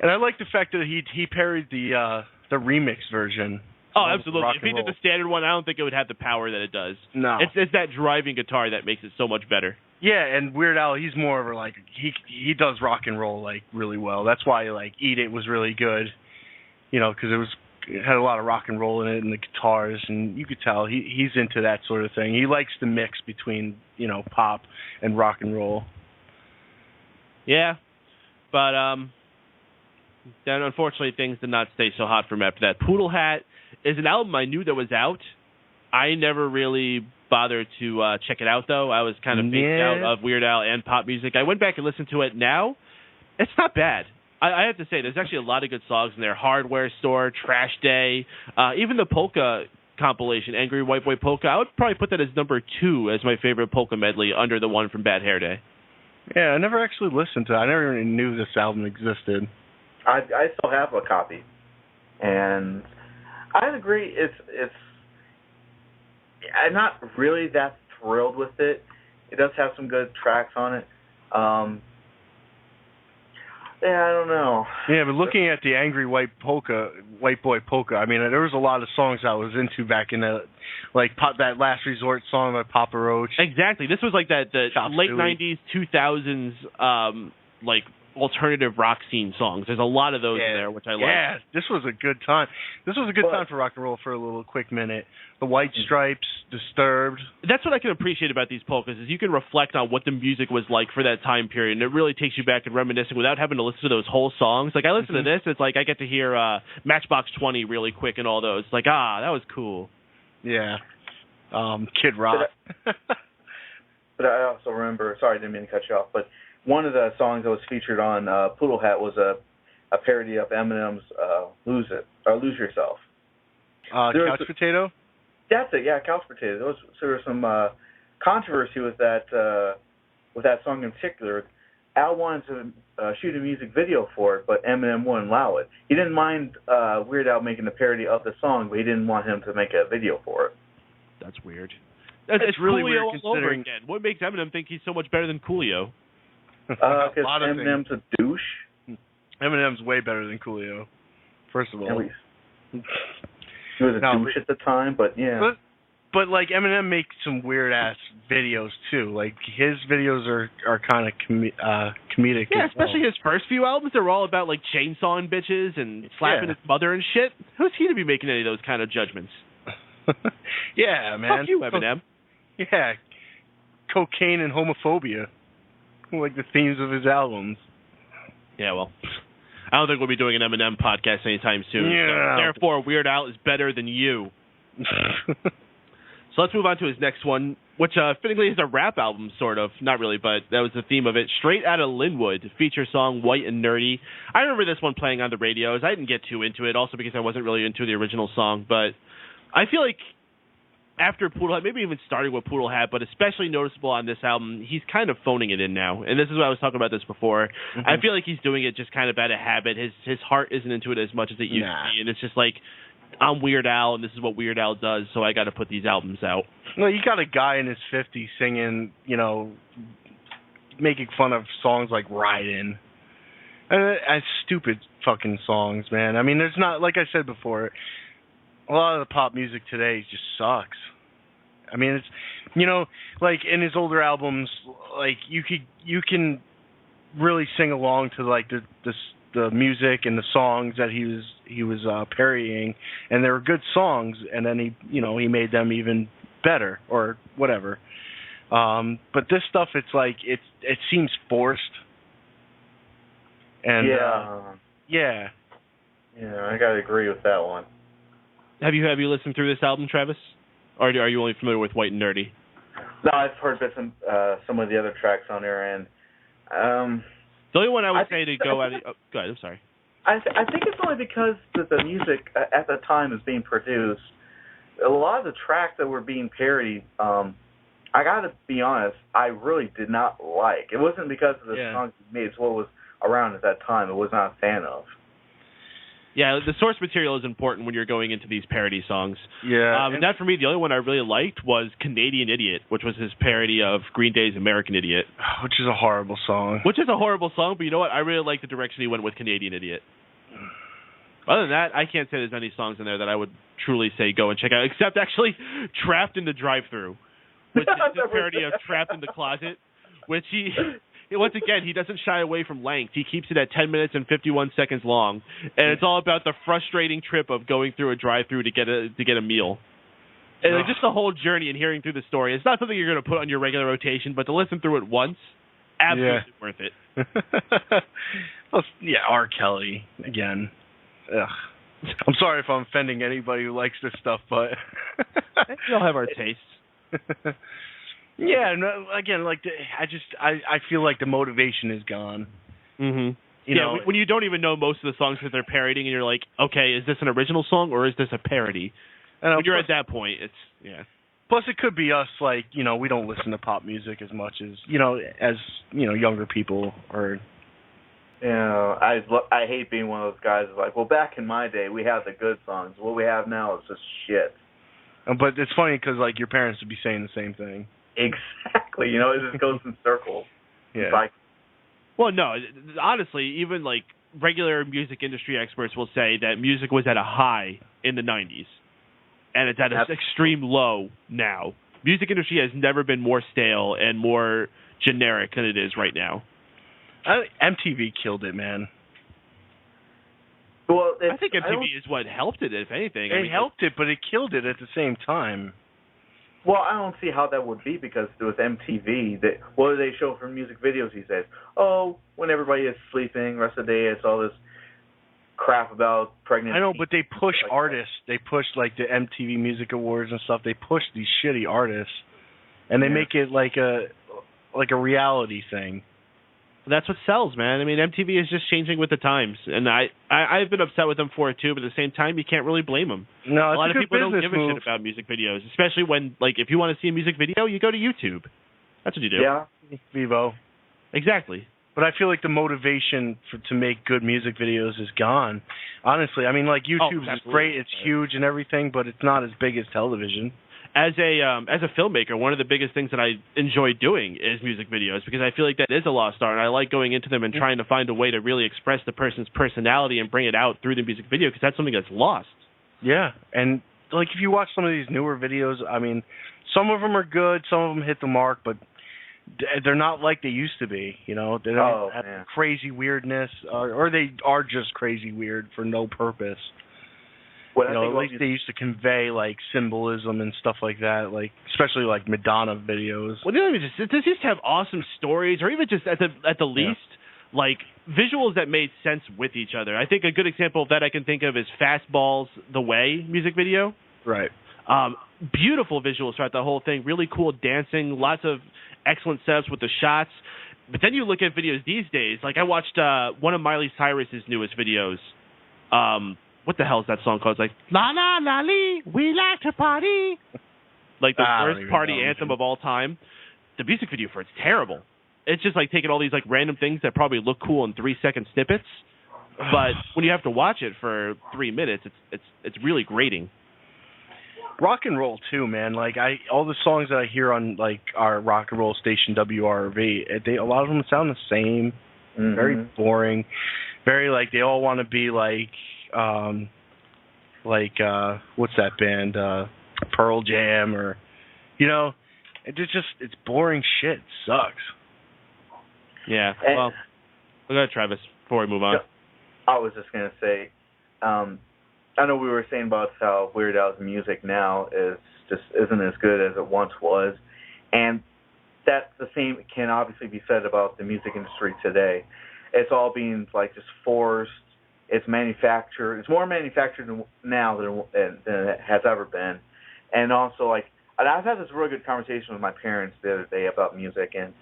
And I like the fact that he parried the remix version. Oh, absolutely. If he did the standard one, I don't think it would have the power that it does. No. It's that driving guitar that makes it so much better. Yeah, and Weird Al, he's more of a, like, he does rock and roll, like, really well. That's why, like, Eat It was really good, you know, because it had a lot of rock and roll in it and the guitars, and you could tell he's into that sort of thing. He likes the mix between, you know, pop and rock and roll. Yeah, but then unfortunately things did not stay so hot for him after that. Poodle Hat is an album I knew that was out. I never really bothered to check it out, though. I was kind of phased out of Weird Al and pop music. I went back and listened to it now. It's not bad. I have to say, there's actually a lot of good songs in there. Hardware Store, Trash Day, even the polka compilation, Angry White Boy Polka. I would probably put that as number 2 as my favorite polka medley under the one from Bad Hair Day. Yeah, I never actually listened to it. I never even knew this album existed. I still have a copy, and I agree. It's I'm not really that thrilled with it. It does have some good tracks on it. Yeah, I don't know. Yeah, but looking at the Angry White Boy Polka, I mean, there was a lot of songs I was into back in the, like, that Last Resort song by Papa Roach. Exactly. This was like the late 90s, 2000s, like, alternative rock scene songs. There's a lot of those in there, which I like. Yeah, this was a good time. This was a good time for rock and roll for a little quick minute. The White Stripes, Disturbed. That's what I can appreciate about these polkas, is you can reflect on what the music was like for that time period, and it really takes you back and reminiscing without having to listen to those whole songs. Like, I listen to this, it's like I get to hear Matchbox 20 really quick and all those. Like, that was cool. Yeah. Kid Rock. But I also remember, sorry, I didn't mean to cut you off, but one of the songs that was featured on Poodle Hat was a parody of Eminem's Lose Yourself. Couch Potato? That's it, yeah, Couch Potato. There was some controversy with that song in particular. Al wanted to shoot a music video for it, but Eminem wouldn't allow it. He didn't mind Weird Al making a parody of the song, but he didn't want him to make a video for it. That's weird. It's really Coolio weird all over considering... again. What makes Eminem think he's so much better than Coolio? Because Eminem's a douche. Eminem's way better than Coolio, first of all. At least. He was a douche at the time, but yeah. But like, Eminem makes some weird-ass videos, too. Like, his videos are kind of comedic. Yeah, especially his first few albums. They're all about, like, chainsawing bitches and slapping his mother and shit. Who's he to be making any of those kind of judgments? Yeah, man. Fuck you, Eminem. Yeah. Cocaine and homophobia. Like the themes of his albums. Yeah, well, I don't think we'll be doing an Eminem podcast anytime soon. Yeah. So, therefore, Weird Al is better than you. So let's move on to his next one, which fittingly is a rap album, sort of. Not really, but that was the theme of it. Straight Outta Linwood, feature song White and Nerdy. I remember this one playing on the radios. I didn't get too into it, also because I wasn't really into the original song, but I feel like after Poodle Hat, maybe even starting with Poodle Hat, but especially noticeable on this album, he's kind of phoning it in now. And this is what I was talking about this before. Mm-hmm. I feel like he's doing it just kind of out of habit. His heart isn't into it as much as it used to be. And it's just like, I'm Weird Al, and this is what Weird Al does, so I got to put these albums out. Well, you got a guy in his 50s singing, making fun of songs like Ridin'. And stupid fucking songs, man. I mean, there's not, like I said before, a lot of the pop music today just sucks. I mean, it's, like in his older albums, like you can really sing along to like the music and the songs that he was parodying, and they were good songs, and then he made them even better or whatever. But this stuff, it's like it seems forced. And yeah, I gotta agree with that one. Have you listened through this album, Travis? Or are you only familiar with White and Nerdy? No, I've heard bits and some of the other tracks on there, and the only one I would say to go at it. Oh, go ahead. I'm sorry. I think it's only because the music at the time is being produced. A lot of the tracks that were being parodied, I gotta be honest, I really did not like. It wasn't because of the songs he made; it's what was around at that time. I was not a fan of. Yeah, the source material is important when you're going into these parody songs. Yeah. And that, for me, the only one I really liked was Canadian Idiot, which was his parody of Green Day's American Idiot. Which is a horrible song. Which is a horrible song, but you know what? I really like the direction he went with Canadian Idiot. Other than that, I can't say there's any songs in there that I would truly say go and check out, except actually Trapped in the Drive-Thru, which is a parody of Trapped in the Closet, which once again, he doesn't shy away from length. He keeps it at 10 minutes and 51 seconds long, and it's all about the frustrating trip of going through a drive-thru to get a meal. And just the whole journey and hearing through the story. It's not something you're going to put on your regular rotation, but to listen through it once, absolutely worth it. Well, yeah, R. Kelly, again. Ugh. I'm sorry if I'm offending anybody who likes this stuff, but... we all have our tastes. Yeah, no, again, like I feel like the motivation is gone. Mm-hmm. You know, when you don't even know most of the songs that they're parodying, and you're like, okay, is this an original song or is this a parody? And when you're at that point, it's Plus, it could be us, like, we don't listen to pop music as much as younger people or. I hate being one of those guys who's like, well, back in my day, we had the good songs. What we have now is just shit. But it's funny because, like, your parents would be saying the same thing. Exactly. It just goes in circles. Yeah. Well, no, honestly, even like regular music industry experts will say that music was at a high in the 90s, and it's at an extreme low now. Music industry has never been more stale and more generic than it is right now. MTV killed it, man. Well, I think MTV is what helped it, if anything. It helped it, but it killed it at the same time. Well, I don't see how that would be because it was MTV. What do they show for music videos these days? Oh, when everybody is sleeping, rest of the day, it's all this crap about pregnancy. I know, but they push artists. They push, like, the MTV Music Awards and stuff. They push these shitty artists, and they make it like a reality thing. That's what sells, man. I mean, MTV is just changing with the times, and I've been upset with them for it too. But at the same time, you can't really blame them. No, a lot of people don't give move. a shit about music videos, especially when, like, if you want to see a music video, you go to YouTube. That's what you do. Yeah, Vivo. Exactly. But I feel like the motivation to make good music videos is gone. Honestly, I mean, like, YouTube is great, it's huge and everything, but it's not as big as television. As a filmmaker, one of the biggest things that I enjoy doing is music videos because I feel like that is a lost art, and I like going into them and trying to find a way to really express the person's personality and bring it out through the music video because that's something that's lost. Yeah, and like if you watch some of these newer videos, I mean, some of them are good, some of them hit the mark, but they're not like they used to be. You know, they don't have crazy weirdness, or they are just crazy weird for no purpose. At least they used to convey like symbolism and stuff like that, like especially like Madonna videos. Well, this used to have awesome stories, or even just at the least, like visuals that made sense with each other. I think a good example of that I can think of is Fastball's The Way music video. Right. Beautiful visuals throughout the whole thing. Really cool dancing. Lots of excellent setups with the shots. But then you look at videos these days. Like I watched one of Miley Cyrus's newest videos. What the hell is that song called? It's like, La La La Lee, we like to party. Like the worst party anthem of all time. The music video for it's terrible. It's just like taking all these like random things that probably look cool in 3-second snippets. But when you have to watch it for 3 minutes, it's really grating. Rock and roll too, man. Like all the songs that I hear on like our rock and roll station WRV, a lot of them sound the same. Mm-hmm. Very boring. Very like they all want to be like what's that band? Pearl Jam, or it's boring shit. It sucks. Yeah. Well, go ahead, Travis, before we move on. I was just gonna say, I know we were saying about how Weird Al's music now isn't as good as it once was, and that's the same can obviously be said about the music industry today. It's all being like just forced. It's manufactured. It's more manufactured now than it has ever been, and also like I've had this really good conversation with my parents the other day about music, and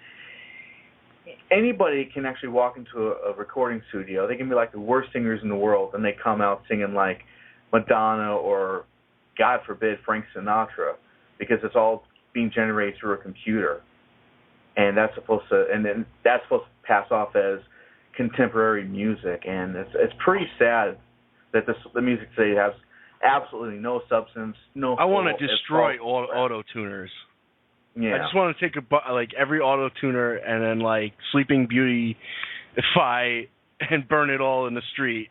anybody can actually walk into a recording studio. They can be like the worst singers in the world, and they come out singing like Madonna or, God forbid, Frank Sinatra, because it's all being generated through a computer, and that's supposed to pass off as contemporary music, and it's pretty sad that the music today has absolutely no substance, no. I want to destroy auto tuners. Yeah. I just want to take every auto tuner and then like Sleeping Beauty-fy and burn it all in the street.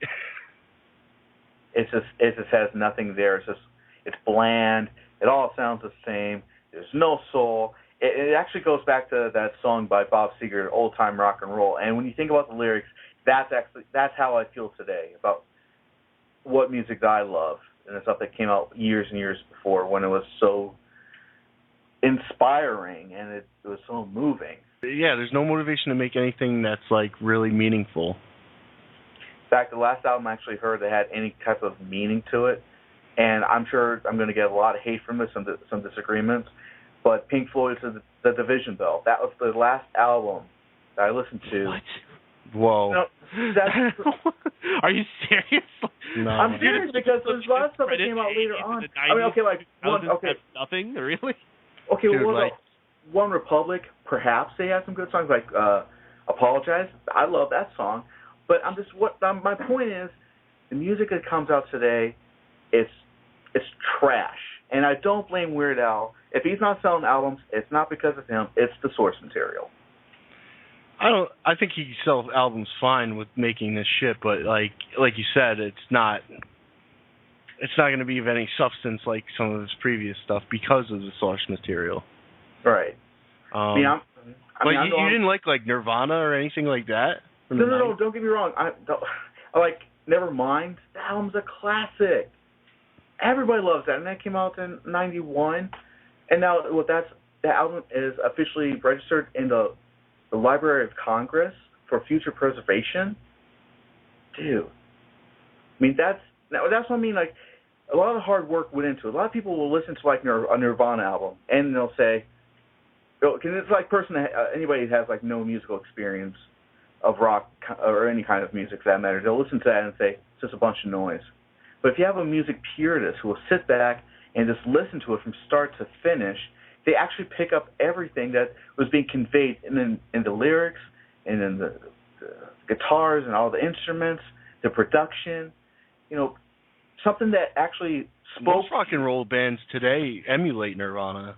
It just has nothing there. It's bland. It all sounds the same. There's no soul. It actually goes back to that song by Bob Seger, Old Time Rock and Roll. And when you think about the lyrics, that's how I feel today about what music that I love and the stuff that came out years and years before when it was so inspiring and it was so moving. Yeah, there's no motivation to make anything that's like really meaningful. In fact, the last album I actually heard that had any type of meaning to it, and I'm sure I'm going to get a lot of hate from this, some disagreements, but Pink Floyd's The Division Bell. That was the last album that I listened to. What? Whoa. Are you serious? No. I'm serious because there's a lot of stuff that came out later on. I mean, okay, like nothing, really? Okay, well, what about One Republic? Perhaps they had some good songs like Apologize. I love that song. But my point is, the music that comes out today, it's trash. And I don't blame Weird Al. If he's not selling albums, it's not because of him. It's the source material. I think he sells albums fine with making this shit, but like you said, it's not going to be of any substance like some of his previous stuff because of the source material. Right. You didn't like Nirvana or anything like that? No, don't get me wrong. I like Nevermind. That album's a classic. Everybody loves that, and that came out in '91. And now, that album is officially registered in the Library of Congress for future preservation. Dude, I mean that's what I mean. Like, a lot of hard work went into it. A lot of people will listen to like a Nirvana album, and they'll say, because it's like anybody who has like no musical experience of rock or any kind of music for that matter, they'll listen to that and say it's just a bunch of noise. But if you have a music purist who will sit back and just listen to it from start to finish, they actually pick up everything that was being conveyed in the lyrics and in the guitars and all the instruments, the production, something that actually spoke. Most rock and roll bands today emulate Nirvana.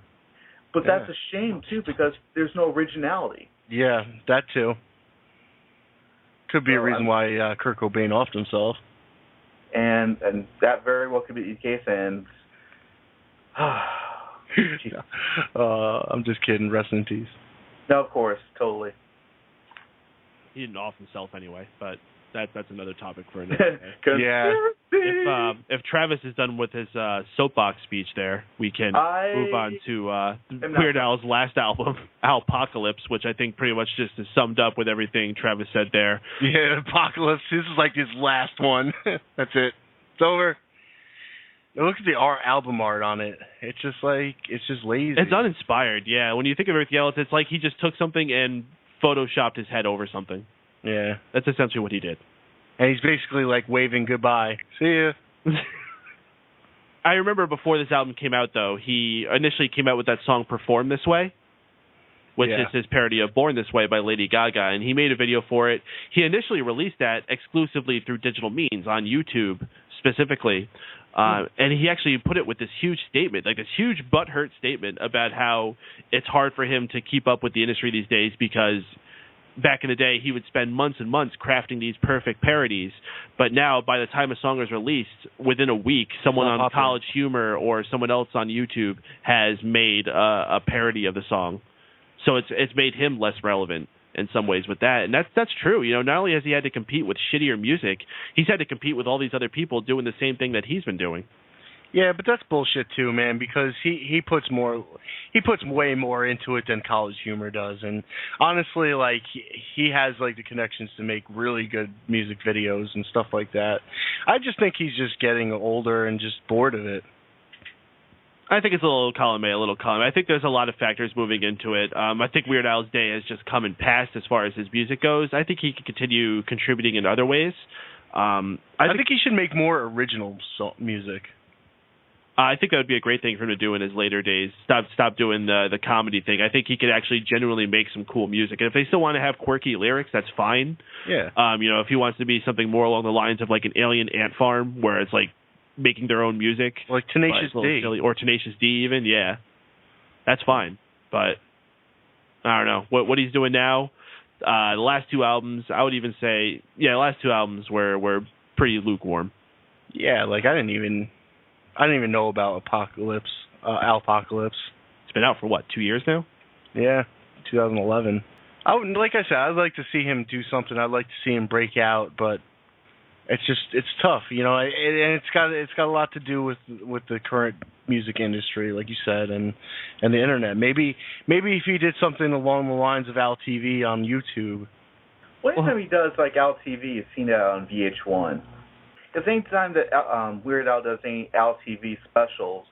But that's a shame, too, because there's no originality. Yeah, that too. Could be a reason why Kurt Cobain offed himself. And that very well could be the case, and... I'm just kidding. Rest in peace. No, of course. Totally. He didn't off himself anyway, but that's another topic for another day. Yeah. If Travis is done with his soapbox speech there, we can move on to Weird Al's last album, Alpocalypse, which I think pretty much just is summed up with everything Travis said there. Yeah, Apocalypse. This is like his last one. That's it. It's over. Look at the album art on it. It's just lazy. It's uninspired, yeah. When you think of everything else, it's like he just took something and photoshopped his head over something. Yeah. That's essentially what he did. And he's basically like waving goodbye. See ya. I remember before this album came out, though, he initially came out with that song Perform This Way, which is his parody of Born This Way by Lady Gaga, and he made a video for it. He initially released that exclusively through digital means on YouTube specifically, and he actually put it with this huge statement, like this huge butthurt statement about how it's hard for him to keep up with the industry these days because back in the day he would spend months and months crafting these perfect parodies, but now by the time a song is released, within a week, someone on College Humor or someone else on YouTube has made a parody of the song. So it's made him less relevant in some ways with that, and that's true. Not only has he had to compete with shittier music, he's had to compete with all these other people doing the same thing that he's been doing. Yeah, but that's bullshit too, man. Because he puts way more into it than College Humor does, and honestly, like he has like the connections to make really good music videos and stuff like that. I just think he's just getting older and just bored of it. I think it's a little column A, a little column. I think there's a lot of factors moving into it. I think Weird Al's day has just come and passed as far as his music goes. I think he can continue contributing in other ways. I think he should make more original music. I think that would be a great thing for him to do in his later days. Stop doing the comedy thing. I think he could actually genuinely make some cool music. And if they still want to have quirky lyrics, that's fine. Yeah. If he wants to be something more along the lines of like an Alien Ant Farm, where it's like making their own music, like Tenacious D, or Tenacious D even, yeah, that's fine. But I don't know what he's doing now. The last two albums, I would even say, the last two albums were pretty lukewarm. Yeah, like I didn't even know about Alpocalypse. It's been out for what, 2 years now? Yeah, 2011. Like I said, I'd like to see him do something. I'd like to see him break out, but it's tough, and it's got a lot to do with the current music industry, like you said, and the internet. Maybe if he did something along the lines of Al TV on YouTube. Well, anytime he does like Al TV, you've seen that on VH1. The same time that Weird Al does any Al TV specials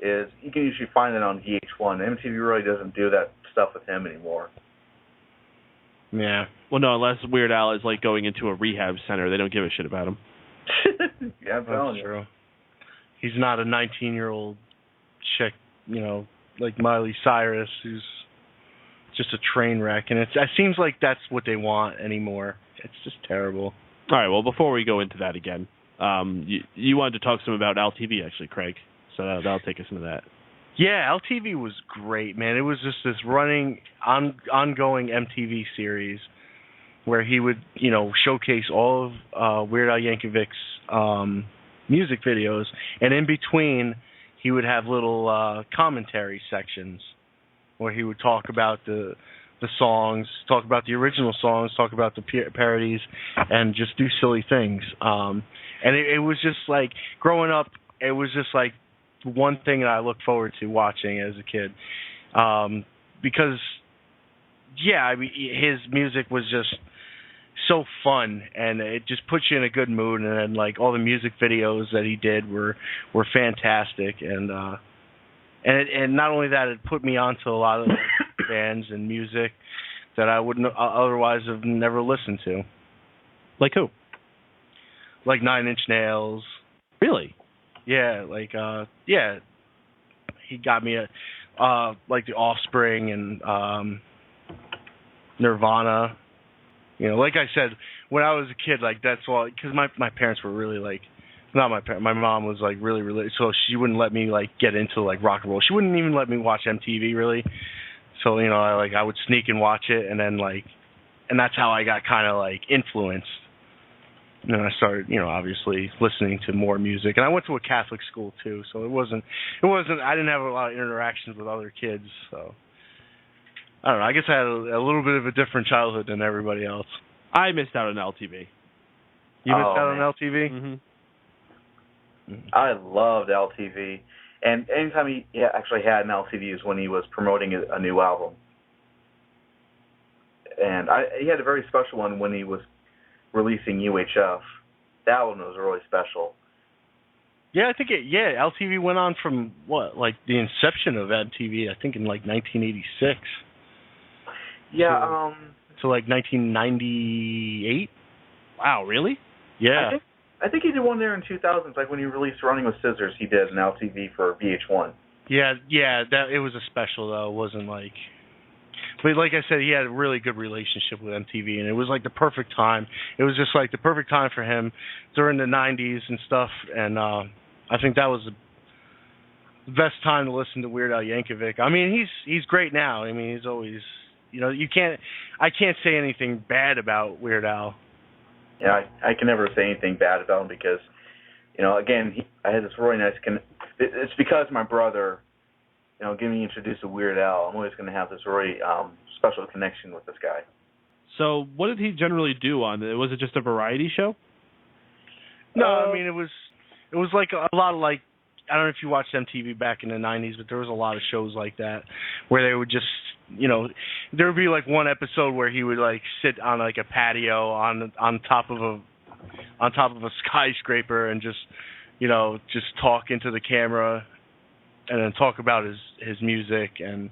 is you can usually find it on VH1. MTV really doesn't do that stuff with him anymore. Yeah. Well, no, unless Weird Al is like going into a rehab center, they don't give a shit about him. Yeah, I'm telling you. True. He's not a 19-year-old chick, like Miley Cyrus, who's just a train wreck, and it seems like that's what they want anymore. It's just terrible. All right. Well, before we go into that again, you wanted to talk some about Al TV, actually, Craig. So that'll take us into that. Yeah, LTV was great, man. It was just this running, ongoing MTV series where he would, showcase all of Weird Al Yankovic's music videos, and in between, he would have little commentary sections where he would talk about the songs, talk about the original songs, talk about the parodies, and just do silly things. And it was just like, growing up, it was just like one thing that I looked forward to watching as a kid. Because, his music was just so fun, and it just puts you in a good mood, and then, like, all the music videos that he did were fantastic, and not only that, it put me onto a lot of bands and music that I wouldn't otherwise have never listened to. Like who? Like 9 Inch Nails. Really? Yeah, like he got me like the Offspring and Nirvana. Like I said, when I was a kid, like, that's all, because my parents were really, like, not my parents, my mom was, like, really religious, so she wouldn't let me, like, get into, like, rock and roll. She wouldn't even let me watch MTV, really. So, I would sneak and watch it, and then, like, and that's how I got kind of, like, influenced. And then I started, obviously listening to more music. And I went to a Catholic school, too, so it wasn't, I didn't have a lot of interactions with other kids, so. I don't know. I guess I had a little bit of a different childhood than everybody else. I missed out on LTV. You missed out on LTV? Mm-hmm. I loved LTV. And anytime he actually had an LTV is when he was promoting a new album. And he had a very special one when he was releasing UHF. That one was really special. Yeah, I think LTV went on from, like the inception of MTV, I think in, like, 1986. Yeah, to like 1998. Wow, really? Yeah. I think he did one there in 2000s, like when he released Running with Scissors. He did an LTV for VH1. Yeah, that it was a special though. It wasn't like, but like I said, he had a really good relationship with MTV, and it was like the perfect time. It was just like the perfect time for him during the 90s and stuff. And I think that was the best time to listen to Weird Al Yankovic. I mean, he's great now. I mean, he's always. I can't say anything bad about Weird Al. Yeah, I can never say anything bad about him because, again, I had this really nice it's because my brother, getting me introduced to Weird Al. I'm always going to have this really special connection with this guy. So what did he generally do on it? Was it just a variety show? No, I mean, it was like a lot of, like, I don't know if you watched MTV back in the 90s, but there was a lot of shows like that where they would just, there would be like one episode where he would like sit on like a patio on top of a skyscraper and just talk into the camera and then talk about his music and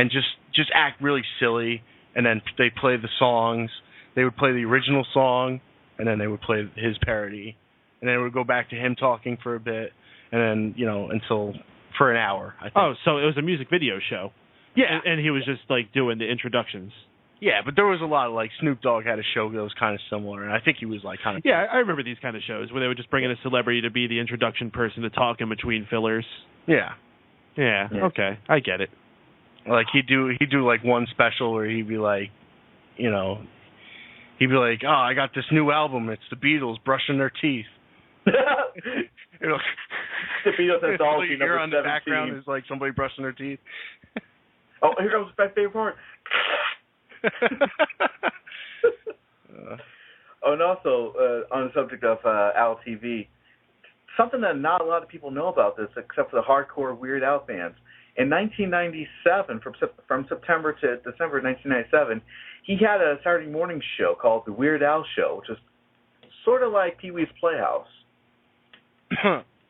just act really silly, and then they play the songs. They would play the original song and then they would play his parody, and then it would go back to him talking for a bit. And then, until for an hour, I think. Oh, so it was a music video show. Yeah. And he was just, like, doing the introductions. Yeah, but there was a lot of, like, Snoop Dogg had a show that was kind of similar, and I think he was, like, kind of... Yeah, I remember these kind of shows where they would just bring in a celebrity to be the introduction person to talk in between fillers. Yeah. Yeah, okay. I get it. Like, he'd do, like, one special where he'd be like, he'd be like, oh, I got this new album. It's the Beatles brushing their teeth. The Beatles anthology you number hear on the 17. background is like somebody brushing their teeth. Oh, here comes my favorite part. And also, on the subject of Al TV, something that not a lot of people know about this, except for the hardcore Weird Al fans. In 1997, from September to December 1997, he had a Saturday morning show called The Weird Al Show, which is sort of like Pee-wee's Playhouse.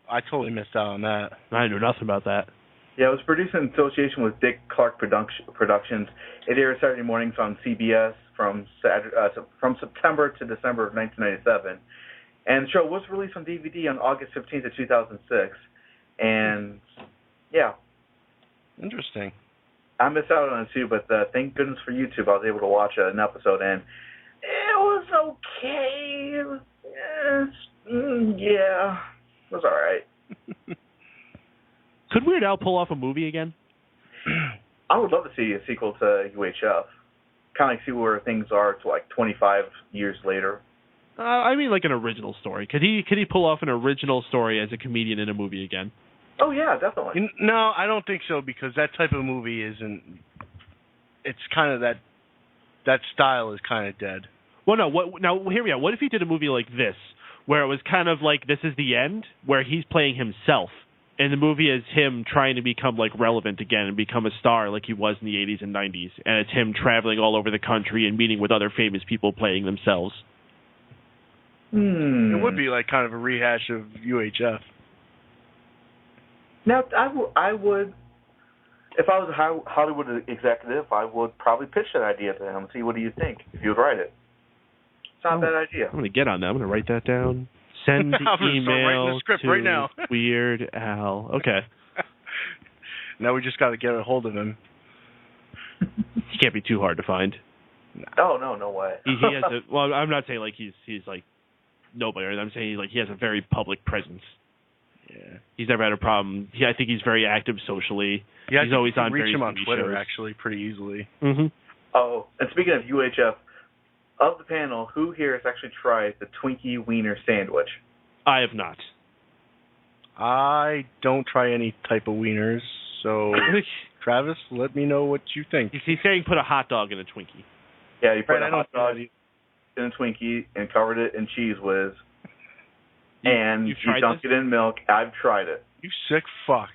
I totally missed out on that. I knew nothing about that. Yeah, it was produced in association with Dick Clark Productions. It aired Saturday mornings on CBS from September to December of 1997. And the show was released on DVD on August 15th of 2006. And, yeah. Interesting. I missed out on it, too, but thank goodness for YouTube, I was able to watch an episode, and it was okay. Yeah, it was all right. Could Weird Al pull off a movie again? I would love to see a sequel to UHF. Kind of like see where things are to like 25 years later. I mean, like an original story. Could he pull off an original story as a comedian in a movie again? Oh yeah, definitely. No, I don't think so, because that type of movie isn't. It's kind of that style is kind of dead. Well, no. Now, hear me out. What if he did a movie like this, where it was kind of like This Is the End, where he's playing himself, and the movie is him trying to become like relevant again and become a star like he was in the 80s and 90s, and it's him traveling all over the country and meeting with other famous people playing themselves. It would be like kind of a rehash of UHF. Now, I would, if I was a Hollywood executive, I would probably pitch that idea to him and see what do you think if you would write it. It's not a bad idea. I'm going to get on that. I'm going to write that down. Send the email the script to right now. Weird Al. Okay. Now we just got to get a hold of him. He can't be too hard to find. Oh, no way. He has a, well, I'm not saying like he's like nobody. I'm saying like he has a very public presence. Yeah. He's never had a problem. I think he's very active socially. Yeah, he's always on reach him on Twitter shows. actually pretty easily. Mm-hmm. Oh, and speaking of UHF, of the panel, who here has actually tried the Twinkie Wiener sandwich? I have not. I don't try any type of wieners, so Travis, let me know what you think. He's saying put a hot dog in a Twinkie. Yeah, you put a hot dog in a Twinkie and covered it in Cheez Whiz, and you dunk it in milk. I've tried it. You sick fuck.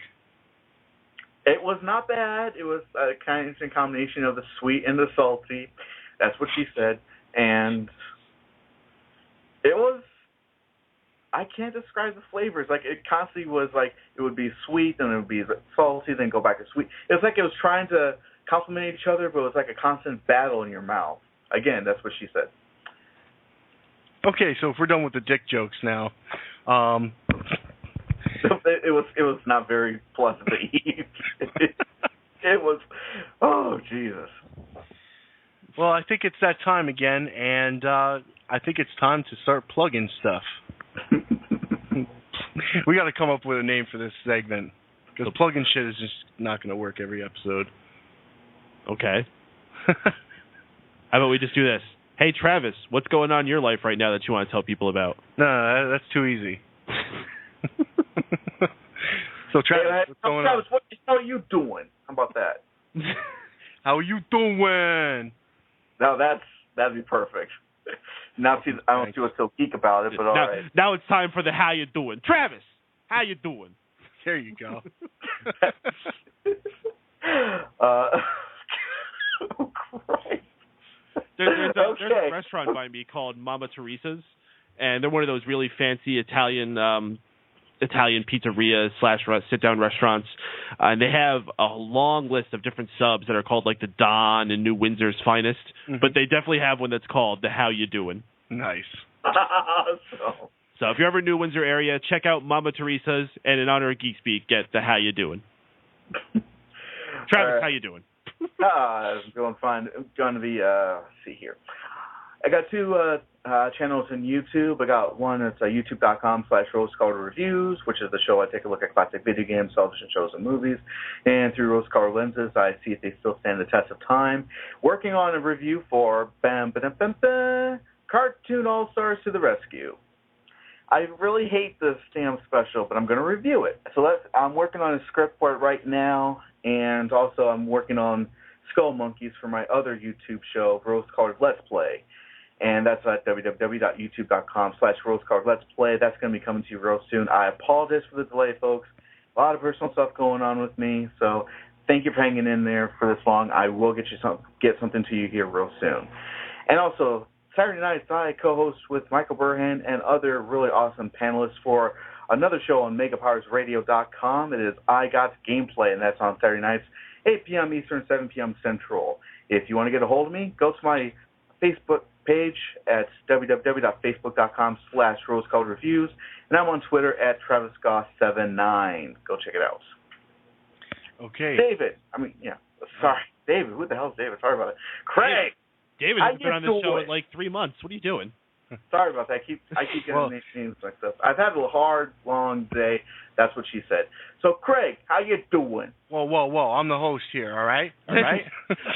It was not bad. It was a kind of combination of the sweet and the salty. That's what she said. And it was, I can't describe the flavors. Like, it constantly was like, it would be sweet, then it would be salty, then go back to sweet. It was like it was trying to complement each other, but it was like a constant battle in your mouth. Again, that's what she said. Okay, so if we're done with the dick jokes now, it was not very pleasant to eat. It was, oh Jesus. Well, I think it's that time again, and I think it's time to start plugging stuff. We got to come up with a name for this segment, because plugging shit is just not going to work every episode. Okay. How about we just do this? Hey, Travis, what's going on in your life right now that you want to tell people about? No, that's too easy. So, Travis, what's going on? What the hell are you doing? How about that? How are you doing? No, that'd be perfect. Now, see, I don't see what's so geek about it, but all right. Now it's time for the how you doing. Travis, how you doing? There you go. Oh, Christ. There's a restaurant by me called Mama Teresa's, and they're one of those really fancy Italian pizzeria / sit-down restaurants, and they have a long list of different subs that are called like the Don and New Windsor's Finest, but they definitely have one that's called the How You Doing. Nice. So if you're ever in New Windsor area, check out Mama Teresa's, and in honor of Geek Speak, get the How You Doing. Travis, how you doing? Going fine. Going to be, let's see here. I got two channels in YouTube. I got one that's youtube.com/rose-colored-reviews, which is the show I take a look at classic video games, television shows, and movies. And through rose-colored lenses, I see if they still stand the test of time. Working on a review for Cartoon All-Stars to the Rescue. I really hate this damn special, but I'm going to review it. So I'm working on a script for it right now, and also I'm working on Skull Monkeys for my other YouTube show, Rose-Colored Let's Play. And that's at www.youtube.com/rose-colored-let's-play. That's going to be coming to you real soon. I apologize for the delay, folks. A lot of personal stuff going on with me, so thank you for hanging in there for this long. I will get something to you here real soon. And also, Saturday nights, I co-host with Michael Burhan and other really awesome panelists for another show on MegaPowersRadio.com. It is I Got Gameplay, and that's on Saturday nights, 8 p.m. Eastern, 7 p.m. Central. If you want to get a hold of me, go to my Facebook page at www.facebook.com/rose-colored-reviews, and I'm on Twitter at TravisGoss79. Go check it out. Okay. David, David, who the hell is David? Sorry about it. Craig! David has been on this show in like 3 months. What are you doing? Sorry about that. I keep getting these names mixed up. I've had a hard, long day. That's what she said. So, Craig, how you doing? Whoa. I'm the host here, all right? All right?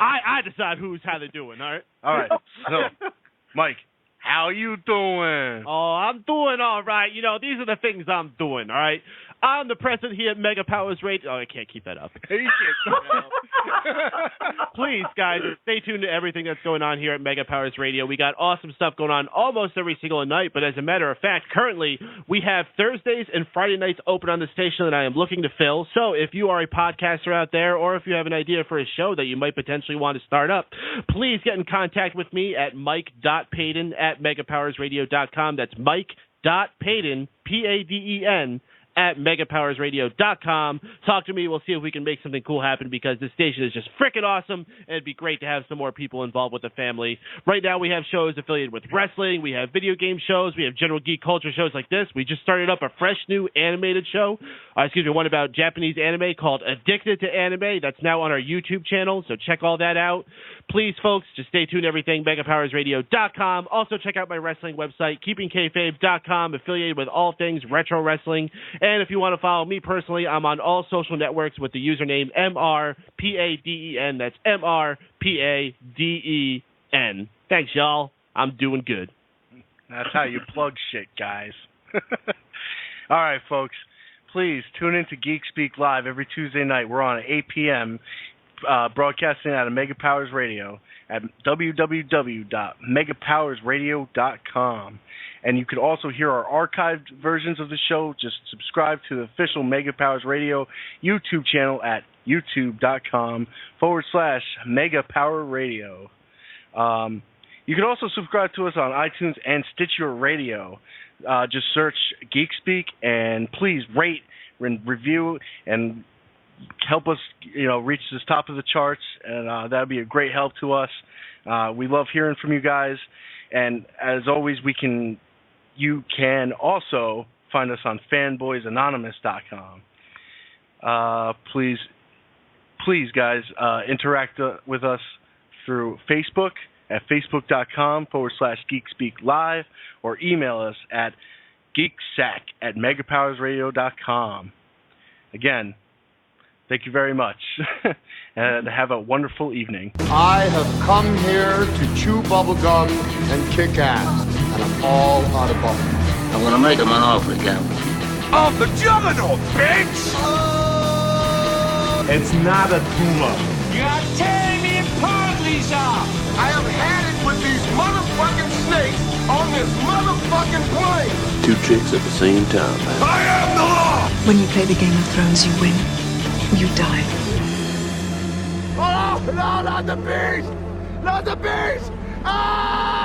I decide how they're doing, all right? All right. So, Mike, how you doing? Oh, I'm doing all right. You know, these are the things I'm doing, all right? I'm the president here at Mega Powers Radio. Oh, I can't keep that up. Please, guys, stay tuned to everything that's going on here at Mega Powers Radio. We got awesome stuff going on almost every single night, but as a matter of fact, currently we have Thursdays and Friday nights open on the station that I am looking to fill. So if you are a podcaster out there, or if you have an idea for a show that you might potentially want to start up, please get in contact with me at mike.payden@megapowersradio.com. That's mike.payden, P-A-D-E-N, at megapowersradio.com. Talk to me. We'll see if we can make something cool happen, because this station is just freaking awesome, and it'd be great to have some more people involved with the family. Right now we have shows affiliated with wrestling. We have video game shows. We have general geek culture shows like this. We just started up a fresh new animated show. One about Japanese anime called Addicted to Anime. That's now on our YouTube channel, so check all that out. Please, folks, just stay tuned to everything, megapowersradio.com. Also, check out my wrestling website, keepingkayfabe.com, affiliated with all things retro wrestling. And if you want to follow me personally, I'm on all social networks with the username MRPADEN. That's MRPADEN. Thanks, y'all. I'm doing good. That's how you plug shit, guys. All right, folks. Please tune in to Geek Speak Live every Tuesday night. We're on at 8 p.m., broadcasting out of Mega Powers Radio at www.megapowersradio.com. And you can also hear our archived versions of the show. Just subscribe to the official Mega Powers Radio YouTube channel at youtube.com/megapowerradio. You can also subscribe to us on iTunes and Stitcher Radio. Just search Geek Speak, and please rate and review and help us, reach the top of the charts, and that would be a great help to us. We love hearing from you guys, and as always, you can also find us on fanboysanonymous.com. Please, guys, interact with us through Facebook at facebook.com/GeekSpeakLive, or email us at geeksack@megapowersradio.com. Again, thank you very much, and have a wonderful evening. I have come here to chew bubblegum and kick ass, and I'm all out of bubblegum. I'm gonna make him an offer again. Of the juggernaut, bitch! It's not a tumor. You're tearing me apart, Lisa! I have had it with these motherfucking snakes on this motherfucking plane! 2 chicks at the same time. I am the law! When you play the Game of Thrones, you win. You die. Oh, no, not the beast! Not the beast! Ah!